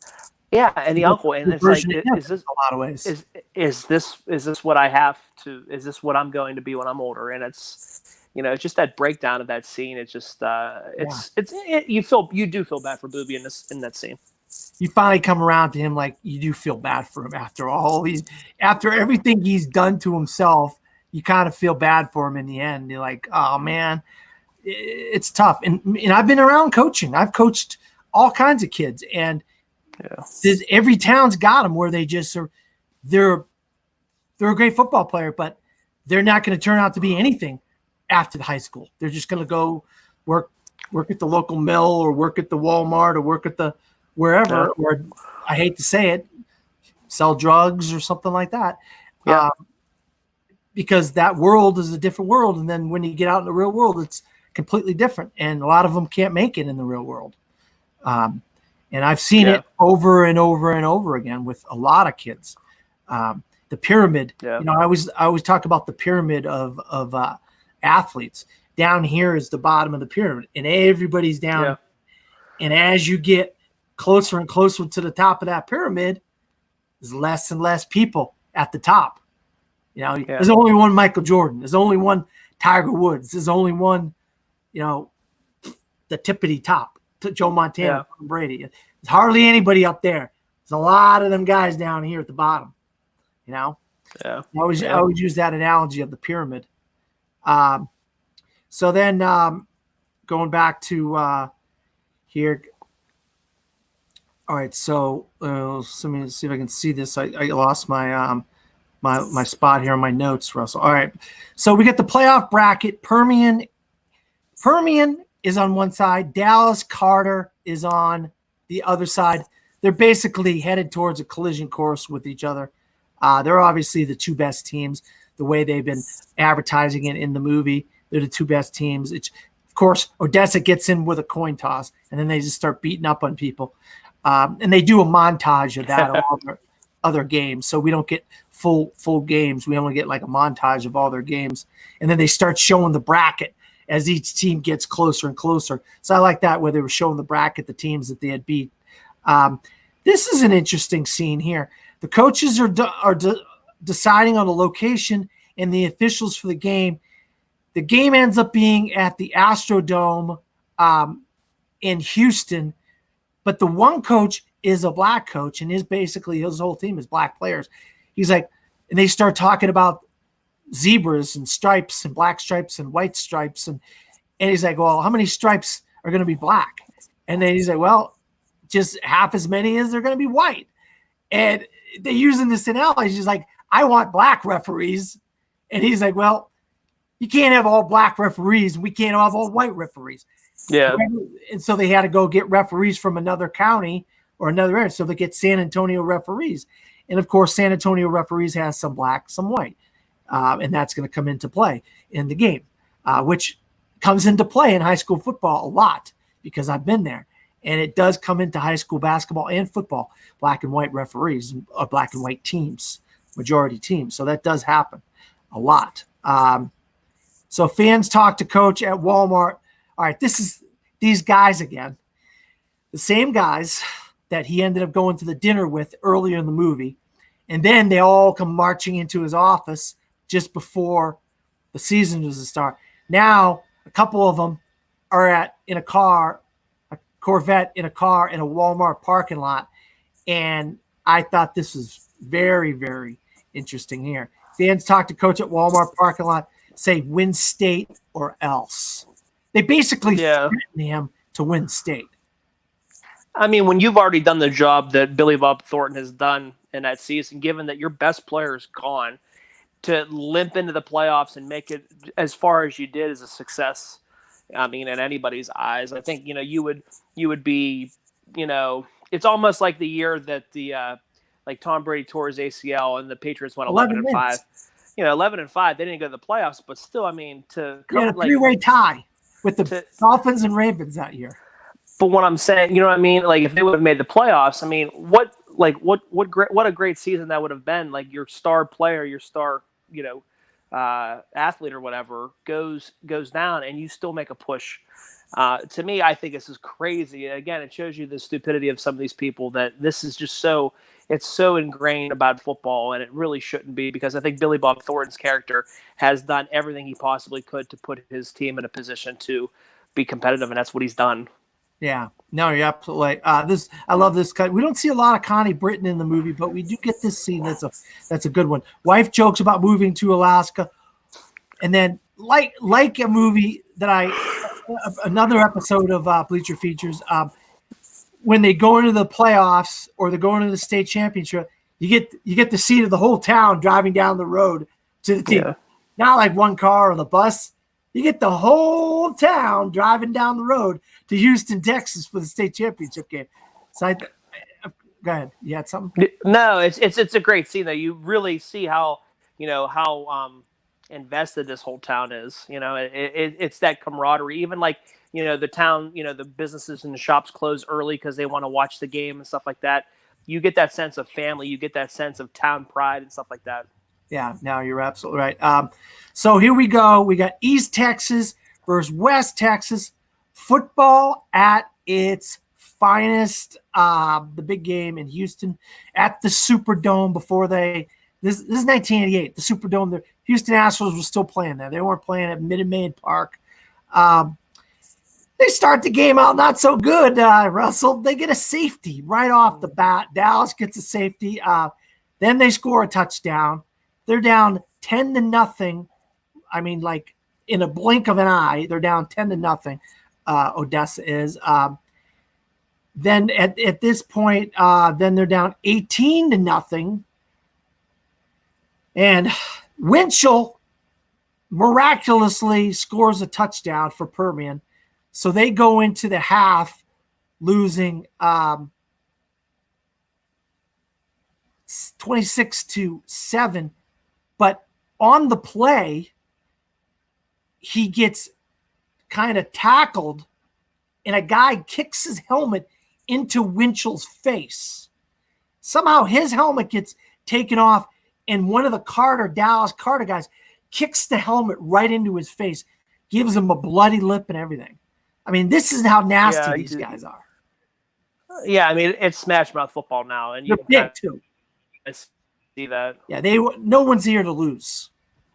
Yeah, and the uncle, and it's like, is this a lot of ways? Is this what I have to? Is this what I'm going to be when I'm older? And it's just that breakdown of that scene. It's just you do feel bad for Booby in that scene. You finally come around to him, like you do feel bad for him after everything he's done to himself. You kind of feel bad for him in the end. You're like, oh man, it's tough. And I've been around coaching. I've coached all kinds of kids, and every town's got them where they just are. They're a great football player, but they're not going to turn out to be anything after the high school. They're just going to go work at the local mill or work at the Walmart or work at the wherever, or I hate to say it, sell drugs or something like that. Yeah. Because that world is a different world. And then when you get out in the real world, it's completely different. And a lot of them can't make it in the real world. And I've seen it over and over and over again with a lot of kids. The pyramid, I always talk about the pyramid of athletes. Down here is the bottom of the pyramid, and everybody's down. Yeah. And as you get closer and closer to the top of that pyramid, there's less and less people at the top. There's only one Michael Jordan. There's only one Tiger Woods. There's only one, the tippity top, Joe Montana, Tom Brady. There's hardly anybody up there. There's a lot of them guys down here at the bottom. Yeah. I always use that analogy of the pyramid. So then going back to here. All right, so let me see if I can see this. I lost my my spot here on my notes, Russell. All right, so we get the playoff bracket. Permian is on one side. Dallas Carter is on the other side. They're basically headed towards a collision course with each other. They're obviously the two best teams. The way they've been advertising it in the movie, they're the two best teams. Of course, Odessa gets in with a coin toss, and then they just start beating up on people. And they do a montage of that on all their other games. So we don't get full games. We only get like a montage of all their games. And then they start showing the bracket as each team gets closer and closer. So I like that where they were showing the bracket, the teams that they had beat. This is an interesting scene here. The coaches are deciding on a location and the officials for the game. The game ends up being at the Astrodome in Houston. But the one coach is a black coach, and his whole team is black players. He's like, and they start talking about zebras and stripes and black stripes and white stripes. And he's like, well, how many stripes are going to be black? And then he's like, well, just half as many as they're going to be white. And they're using this analogy. He's like, I want black referees. And he's like, well, you can't have all black referees. We can't have all white referees. Yeah. And so they had to go get referees from another county or another area. So they get San Antonio referees. And of course, San Antonio referees has some black, some white. And that's going to come into play in the game, which comes into play in high school football a lot because I've been there. And it does come into high school basketball and football, black and white referees or black and white teams, majority teams. So that does happen a lot. So fans talk to coach at Walmart. All right, this is these guys again, the same guys that he ended up going to the dinner with earlier in the movie. And then they all come marching into his office just before the season was to start. Now, a couple of them are in a car, a Corvette in a car in a Walmart parking lot. And I thought this was very, very interesting here. Fans talk to coach at Walmart parking lot, say win state or else. They basically threaten him to win state. I mean, when you've already done the job that Billy Bob Thornton has done in that season, given that your best player is gone, to limp into the playoffs and make it as far as you did is a success. I mean, in anybody's eyes, I think you would be, it's almost like the year that like Tom Brady tore his ACL and the Patriots went 11-5. 11-5. They didn't go to the playoffs, but still, I mean, to You come had a three-way tie with the Dolphins and Ravens that year. But what I'm saying, you know what I mean? Like if they would have made the playoffs, I mean, what a great season that would have been. Like your star player, your star, athlete or whatever goes down, and you still make a push. To me, I think this is crazy. Again, it shows you the stupidity of some of these people, that this is just it's so ingrained about football, and it really shouldn't be, because I think Billy Bob Thornton's character has done everything he possibly could to put his team in a position to be competitive, and that's what he's done. Yeah, no, you're absolutely right. I love this cut. We don't see a lot of Connie Britton in the movie, but we do get this scene. That's a good one. Wife jokes about moving to Alaska, and then like a movie that another episode of Bleacher Features. When they go into the playoffs or they go into the state championship, you get the seat of the whole town driving down the road to the team. Yeah. Not like one car or the bus. You get the whole town driving down the road to Houston, Texas for the state championship game. So go ahead. You had something? No, it's a great scene though. You really see how invested this whole town is. It's that camaraderie. Even like the town, the businesses and the shops close early because they want to watch the game and stuff like that. You get that sense of family. You get that sense of town pride and stuff like that. Yeah, no, you're absolutely right. So here we go. We got East Texas versus West Texas. Football at its finest. The big game in Houston at the Superdome before this is 1988. The Superdome. The Houston Astros were still playing there. They weren't playing at Minute Maid Park. They start the game out not so good, Russell. They get a safety right off the bat. Dallas gets a safety. Then they score a touchdown. They're down 10-0. I mean, like in a blink of an eye, they're down 10-0. Odessa is. Then at this point, then they're down 18-0. And Winchell miraculously scores a touchdown for Permian. So they go into the half losing 26-7. But on the play, he gets kind of tackled, and a guy kicks his helmet into Winchell's face. Somehow his helmet gets taken off, and one of the Dallas Carter guys kicks the helmet right into his face, gives him a bloody lip and everything. I mean, this is how nasty these guys are. Yeah, I mean, it's smash mouth football now, and they're big too. See that? Yeah, no one's here to lose.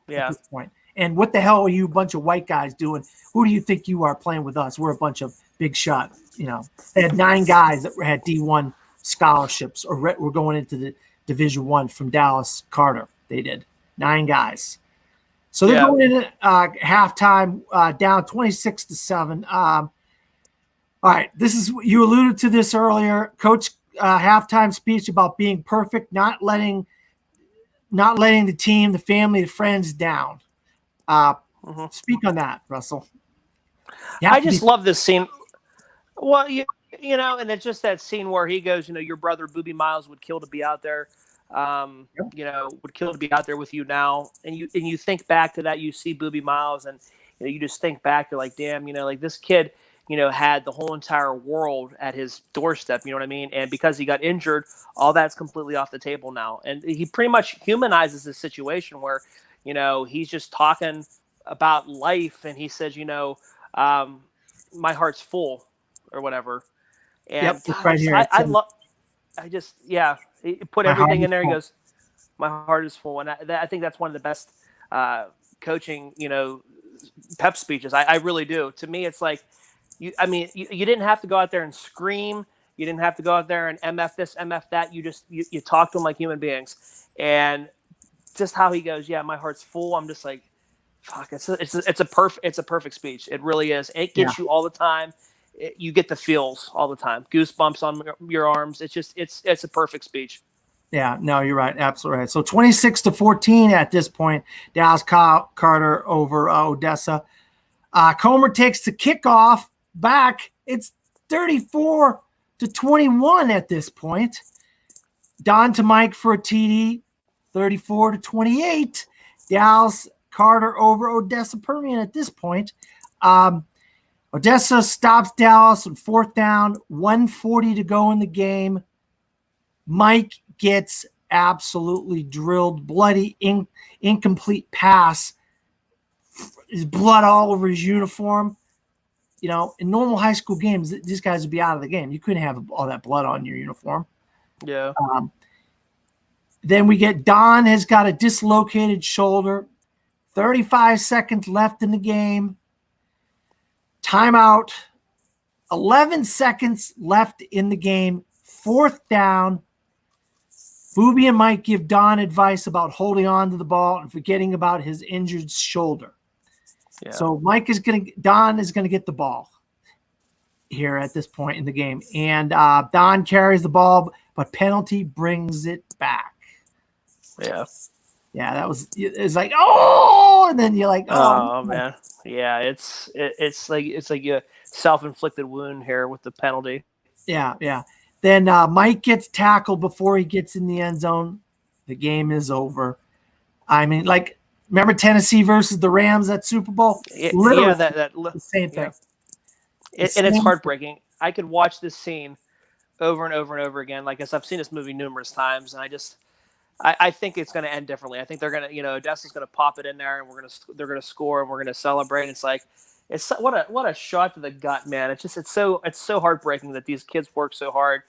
Yeah. At this point. And what the hell are you, a bunch of white guys, doing? Who do you think you are playing with us? We're a bunch of big shot. They had 9 guys that had D1 scholarships or were going into the Division I from Dallas Carter. They did 9 guys. So they're going in at halftime down 26-7. All right, you alluded to this earlier. Coach halftime speech about being perfect, not letting the team, the family, the friends down. Speak on that, Russell. I just love this scene. Well, and it's just that scene where he goes, your brother Boobie Miles would kill to be out there. Would kill to be out there with you now. And you think back to that, you see Boobie Miles, and you just think back, you're like, damn, like this kid, had the whole entire world at his doorstep, you know what I mean? And because he got injured, all that's completely off the table now. And he pretty much humanizes this situation where, he's just talking about life, and he says, my heart's full or whatever. And right here. He put everything in there. He goes, my heart is full. And I think that's one of the best coaching, pep speeches. I really do. To me, it's like, you didn't have to go out there and scream. You didn't have to go out there and MF this, MF that. You talk to them like human beings. And just how he goes, yeah, my heart's full. I'm just like, fuck, it's a perfect speech. It really is. It gets you all the time. You get the feels all the time. Goosebumps on your arms. It's a perfect speech. Yeah, no, you're right. Absolutely right. So 26-14 at this point, Dallas Carter over Odessa. Comer takes the kickoff back. It's 34-21 at this point. Don to Mike for a TD, 34-28. Dallas Carter over Odessa Permian at this point. Odessa stops Dallas on 4th down, 1:40 to go in the game. Mike gets absolutely drilled, bloody, incomplete pass. His blood all over his uniform. You know, in normal high school games, these guys would be out of the game. You couldn't have all that blood on your uniform. Yeah. Then we get Don has got a dislocated shoulder. 35 seconds left in the game. Timeout. 11 seconds left in the game. 4th down. Booby and Mike give Don advice about holding on to the ball and forgetting about his injured shoulder. Yeah. So Don is gonna get the ball here at this point in the game, and Don carries the ball, but penalty brings it back. Yeah. It's like, oh, and then you're like, oh man, yeah, it's like a self-inflicted wound here with the penalty. Yeah. Then Mike gets tackled before he gets in the end zone. The game is over. I mean, like, remember Tennessee versus the Rams at Super Bowl? Literally, the same thing. Yeah. And it's heartbreaking. I could watch this scene over and over and over again. Like, as I've seen this movie numerous times, and I think it's going to end differently. I think they're going to, Odessa's going to pop it in there, and they're going to score, and we're going to celebrate. It's like, what a shot to the gut, man. It's so heartbreaking that these kids work so hard.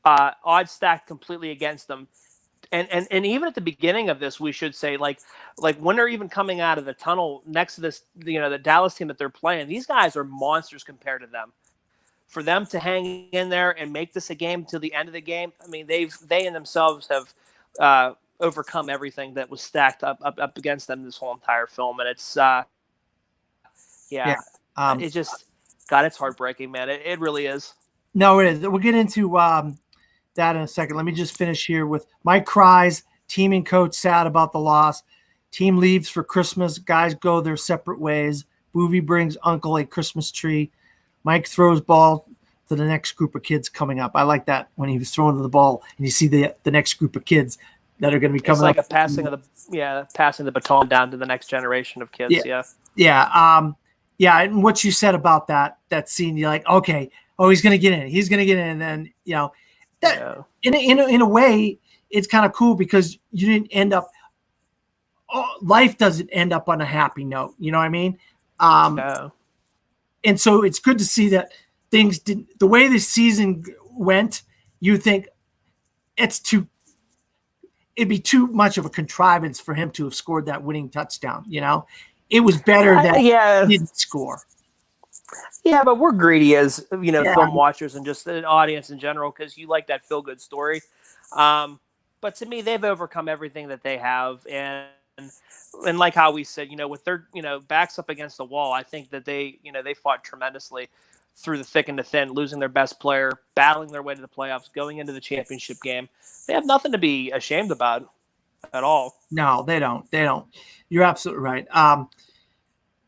Odds stacked completely against them. And even at the beginning of this, we should say, like when they're even coming out of the tunnel next to this, the Dallas team that they're playing, these guys are monsters compared to them. For them to hang in there and make this a game till the end of the game, I mean, they in themselves have overcome everything that was stacked up against them this whole entire film, and it's it just, God, it's heartbreaking, man. It really is. No, it is. We'll get into that in a second. Let me just finish here with Mike cries. Team and coach sad about the loss. Team leaves for Christmas. Guys go their separate ways. Boovie brings uncle a Christmas tree. Mike throws ball to the next group of kids coming up. I like that when he was throwing the ball and you see the next group of kids that are going to be coming up. It's like passing the baton down to the next generation of kids. Yeah. And what you said about that scene, you're like, okay, he's going to get in. He's going to get in. And then, in a way, it's kind of cool because you didn't end up. Life doesn't end up on a happy note. You know what I mean? And so it's good to see that things didn't. The way this season went, you think it'd be too much of a contrivance for him to have scored that winning touchdown. It was better that he didn't score. Yeah, but we're greedy as film watchers and just an audience in general because you like that feel good story. But to me, they've overcome everything that they have, and like how we said, with their backs up against the wall, I think that they fought tremendously through the thick and the thin, losing their best player, battling their way to the playoffs, going into the championship game. They have nothing to be ashamed about at all. No, they don't. You're absolutely right.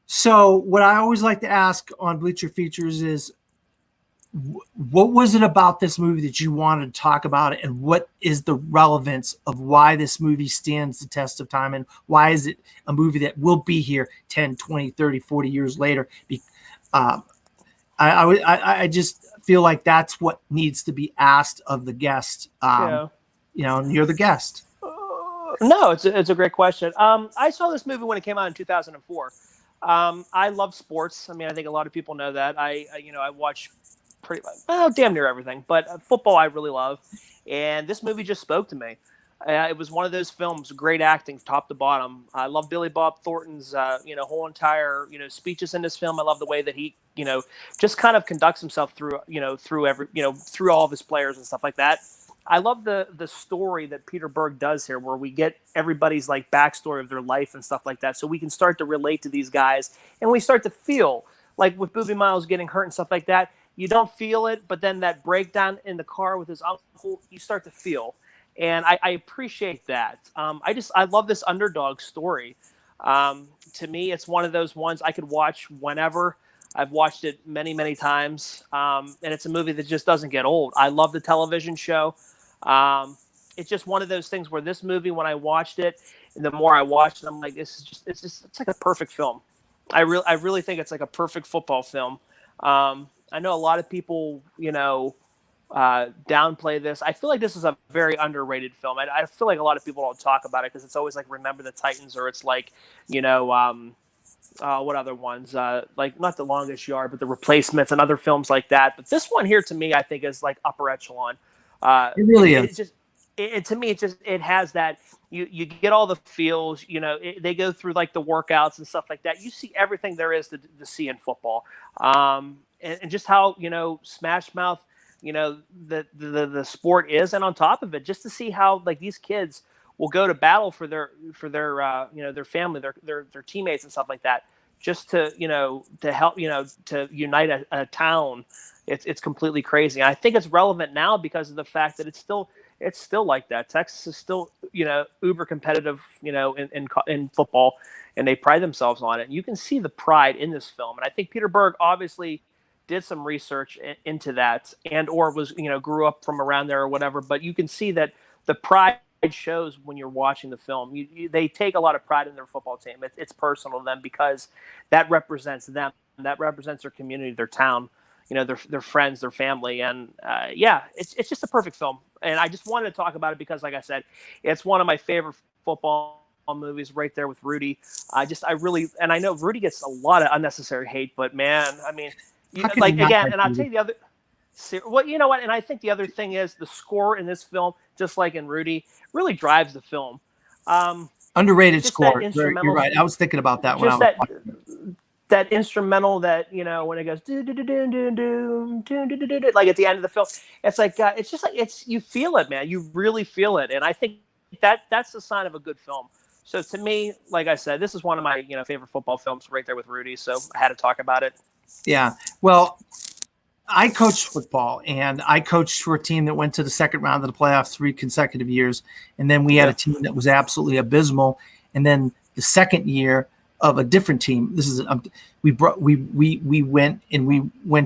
So what I always like to ask on Bleacher Features is, what was it about this movie that you wanted to talk about it, and what is the relevance of why this movie stands the test of time, and why is it a movie that will be here 10, 20, 30, 40 years later? I just feel like that's what needs to be asked of the guest. And you're the guest. No, it's a great question. I saw this movie when it came out in 2004. I love sports. I mean, I think a lot of people know that. I watch damn near everything, but football I really love. And this movie just spoke to me. It was one of those films, great acting, top to bottom. I love Bob Thornton's, whole entire, speeches in this film. I love the way that he, just kind of conducts himself through all of his players and stuff like that. I love the story that Peter Berg does here, where we get everybody's like backstory of their life and stuff like that, so we can start to relate to these guys, and we start to feel like with Boobie Miles getting hurt and stuff like that. You don't feel it, but then that breakdown in the car with his uncle, you start to feel. And I appreciate that. I love this underdog story. To me, it's one of those ones I could watch whenever. I've watched it many, many times. And it's a movie that just doesn't get old. I love the television show. it's just one of those things where this movie, when I watched it, and the more I watched it, I'm like, it's like a perfect film. I really think it's like a perfect football film. I know a lot of people, downplay this. I feel like this is a very underrated film. I feel like a lot of people don't talk about it because it's always like Remember the Titans, or it's like, what other ones? Like not The Longest Yard, but The Replacements and other films like that. But this one here, to me, I think is like upper echelon. It really is. To me, it has that. You get all the feels. They go through like the workouts and stuff like that. You see everything there is to see in football, and just how Smash Mouth, the sport is, and on top of it, just to see how like these kids will go to battle for their their family, their teammates and stuff like that, just to to help to unite a town. It's completely crazy. And I think it's relevant now because of the fact that it's still like that. Texas is still uber competitive in football, and they pride themselves on it. And you can see the pride in this film, and I think Peter Berg obviously did some research into that, and or was grew up from around there or whatever. But you can see that the pride shows when you're watching the film. They take a lot of pride in their football team. It's personal to them because that represents them. That represents their community, their town, their friends, their family. And it's just a perfect film. And I just wanted to talk about it because, like I said, it's one of my favorite football movies, right there with Rudy. I know Rudy gets a lot of unnecessary hate, but man, I mean, and I'll tell you the other. Well, you know what? And I think the other thing is the score in this film, just like in Rudy, really drives the film. Underrated score. You're right. I was thinking about that when I was watching. That instrumental that when it goes like at the end of the film, it's like it's just like you feel it, man. You really feel it, and I think that's the sign of a good film. So to me, like I said, this is one of my favorite football films, right there with Rudy. So I had to talk about it. Yeah. Well, I coached football, and I coached for a team that went to the second round of the playoffs 3 consecutive years. And then we had a team that was absolutely abysmal. And then the second year of a different team, we went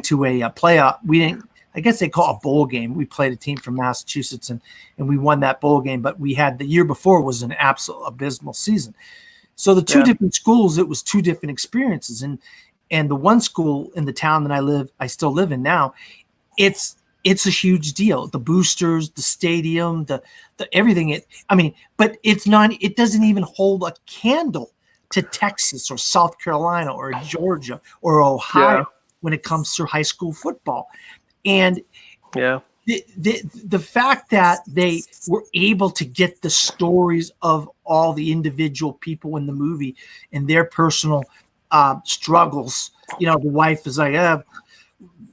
to a playoff. I guess they call it a bowl game. We played a team from Massachusetts, and we won that bowl game. But we had the year before was an absolute abysmal season. So the two different schools, it was 2 different experiences. And the one school in the town that I still live in now, it's a huge deal. The boosters, the stadium, the everything. But it doesn't even hold a candle to Texas or South Carolina or Georgia or Ohio when it comes to high school football. And the fact that they were able to get the stories of all the individual people in the movie and their personal struggles. The wife is like,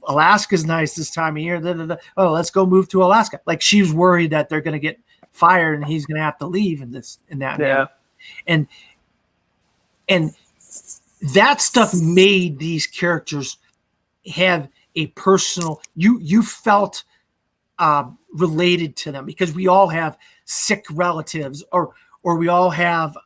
Alaska's nice this time of year. Oh, let's go move to Alaska. Like, she's worried that they're going to get fired and he's going to have to leave and this and that. Yeah. And that stuff made these characters have a personal, you felt related to them because we all have sick relatives or we all have,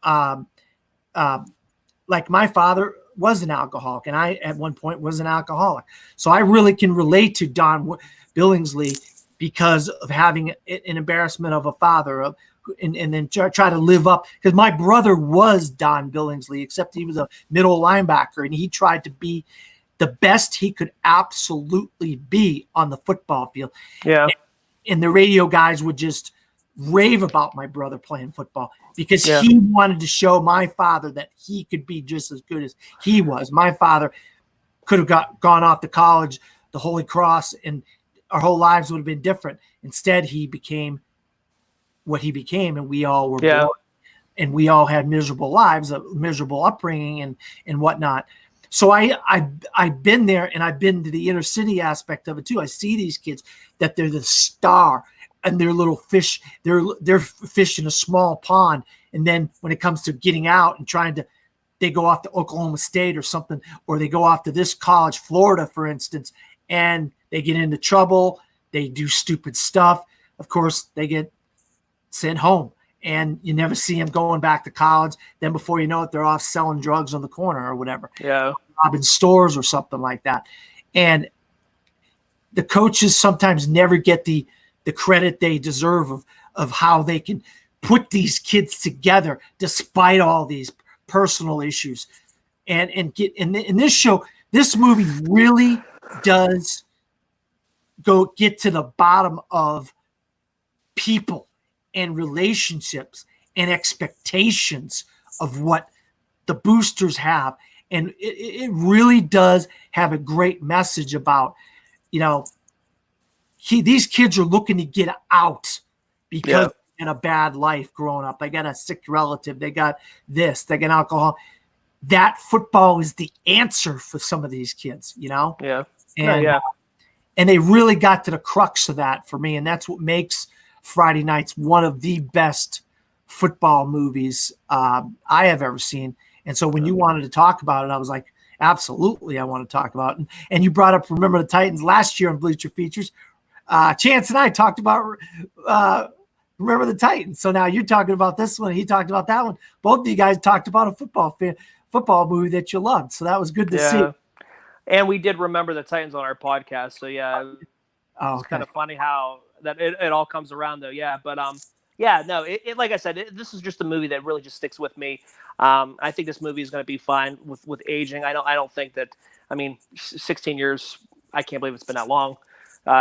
like my father was an alcoholic, and I at one point was an alcoholic. So I really can relate to Don Billingsley because of having an embarrassment of a father, and then try to live up. Because my brother was Don Billingsley, except he was a middle linebacker, and he tried to be the best he could absolutely be on the football field. Yeah. And the radio guys would just rave about my brother playing football because he wanted to show my father that he could be just as good as he was. My father could have gone off to college, the Holy Cross, and our whole lives would have been different. Instead, he became what he became, and we all were born, and we all had miserable lives, a miserable upbringing and whatnot. So I've been there, and I've been to the inner city aspect of it too. I see these kids that they're the star, and they're little fish. They're fish in a small pond. And then when it comes to getting out and they go off to Oklahoma State or something, or they go off to this college, Florida, for instance, and they get into trouble. They do stupid stuff. Of course, they get sent home, and you never see them going back to college. Then before you know it, they're off selling drugs on the corner or whatever. Yeah. Robbing stores or something like that. And the coaches sometimes never get the credit they deserve of how they can put these kids together despite all these personal issues, and get in this show. This movie really does get to the bottom of people and relationships and expectations of what the boosters have. And it really does have a great message about, these kids are looking to get out because in a bad life growing up. They got a sick relative. They got this. They got alcohol. That football is the answer for some of these kids, Yeah. And they really got to the crux of that for me. And that's what makes Friday Nights one of the best football movies I have ever seen. And so when you wanted to talk about it, I was like, absolutely, I want to talk about it. And you brought up Remember the Titans last year on Bleacher Features. Chance and I talked about Remember the Titans. So now you're talking about this one. He talked about that one. Both of you guys talked about a football movie that you loved. So that was good to see. And we did Remember the Titans on our podcast. So it's kind of funny how that it all comes around though. Yeah. But like I said, this is just a movie that really just sticks with me. I think this movie is going to be fine with aging. I don't think that, 16 years, I can't believe it's been that long.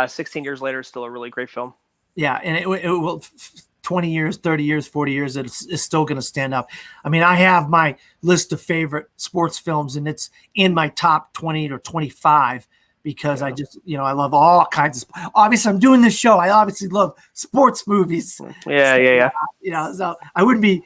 16 years later is still a really great film. Yeah. And it will 20 years, 30 years, 40 years, it's still going to stand up. I have my list of favorite sports films and it's in my top 20 or 25 because I just, I love all kinds of, obviously I'm doing this show. I obviously love sports movies. So I wouldn't be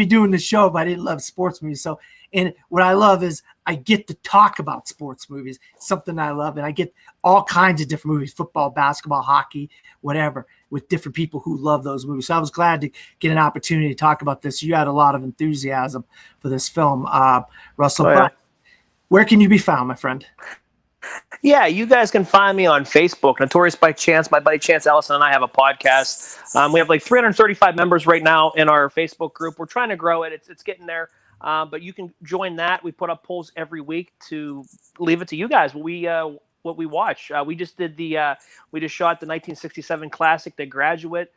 doing this show if I didn't love sports movies. So, and what I love is I get to talk about sports movies, something I love. And I get all kinds of different movies, football, basketball, hockey, whatever, with different people who love those movies. So I was glad to get an opportunity to talk about this. You had a lot of enthusiasm for this film, Russell. Where can you be found, my friend? Yeah, you guys can find me on Facebook, Notorious by Chance. My buddy Chance Ellison and I have a podcast. We have like 335 members right now in our Facebook group. We're trying to grow it. It's getting there. But you can join that. We put up polls every week to leave it to you guys. What we watch. We just shot the 1967 classic, The Graduate.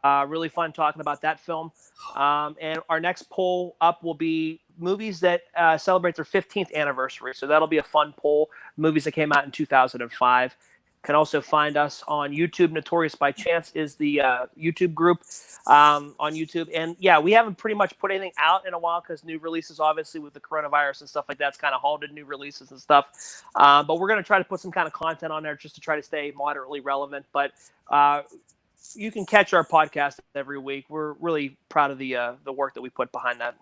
Really fun talking about that film. And our next poll up will be movies that celebrate their 15th anniversary. So that'll be a fun poll. Movies that came out in 2005. Can also find us on YouTube. Notorious by Chance is the YouTube group on YouTube. And we haven't pretty much put anything out in a while because new releases, obviously with the coronavirus and stuff like that's kind of halted new releases and stuff. But we're going to try to put some kind of content on there just to try to stay moderately relevant. But you can catch our podcast every week. We're really proud of the work that we put behind that.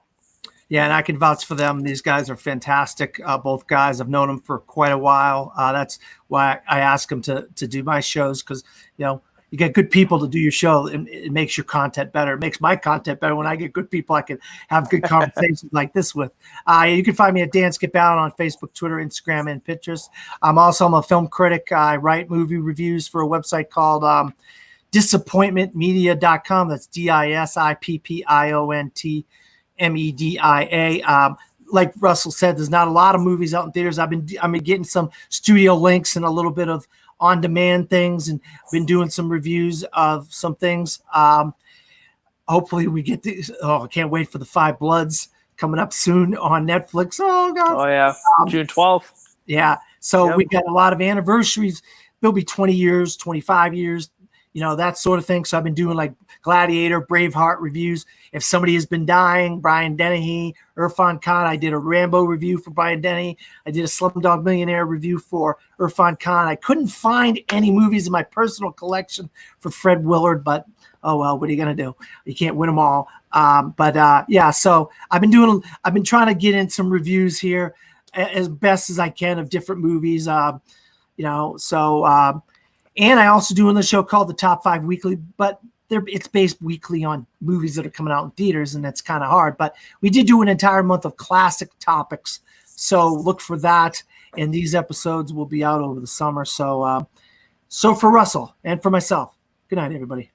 Yeah, and I can vouch for them. These guys are fantastic. Both guys, I've known them for quite a while. That's why I ask them to do my shows because, you get good people to do your show. And it makes your content better. It makes my content better when I get good people I can have good conversations like this with. You can find me at Dan Skip Allen on Facebook, Twitter, Instagram, and Pinterest. I'm a film critic. I write movie reviews for a website called disappointmentmedia.com. That's DISIPPIONTMEDIA. Like Russell said, there's not a lot of movies out in theaters. I've been getting some studio links and a little bit of on-demand things, and been doing some reviews of some things. Hopefully we get these. I can't wait for the Five Bloods coming up soon on Netflix. Oh God! Oh yeah, June 12th. Yeah. So we got a lot of anniversaries. There'll be 20 years, 25 years. That sort of thing. So I've been doing like Gladiator, Braveheart reviews. If somebody has been dying, Brian Dennehy, Irfan Khan. I did a Rambo review for Brian Dennehy. I did a Slumdog Millionaire review for Irfan Khan. I couldn't find any movies in my personal collection for Fred Willard, but oh well, what are you going to do? You can't win them all. So I've been trying to get in some reviews here as best as I can of different movies. And I also do on the show called The Top 5 Weekly, but it's based weekly on movies that are coming out in theaters, and that's kind of hard. But we did do an entire month of classic topics, so look for that. And these episodes will be out over the summer. So for Russell and for myself, good night, everybody.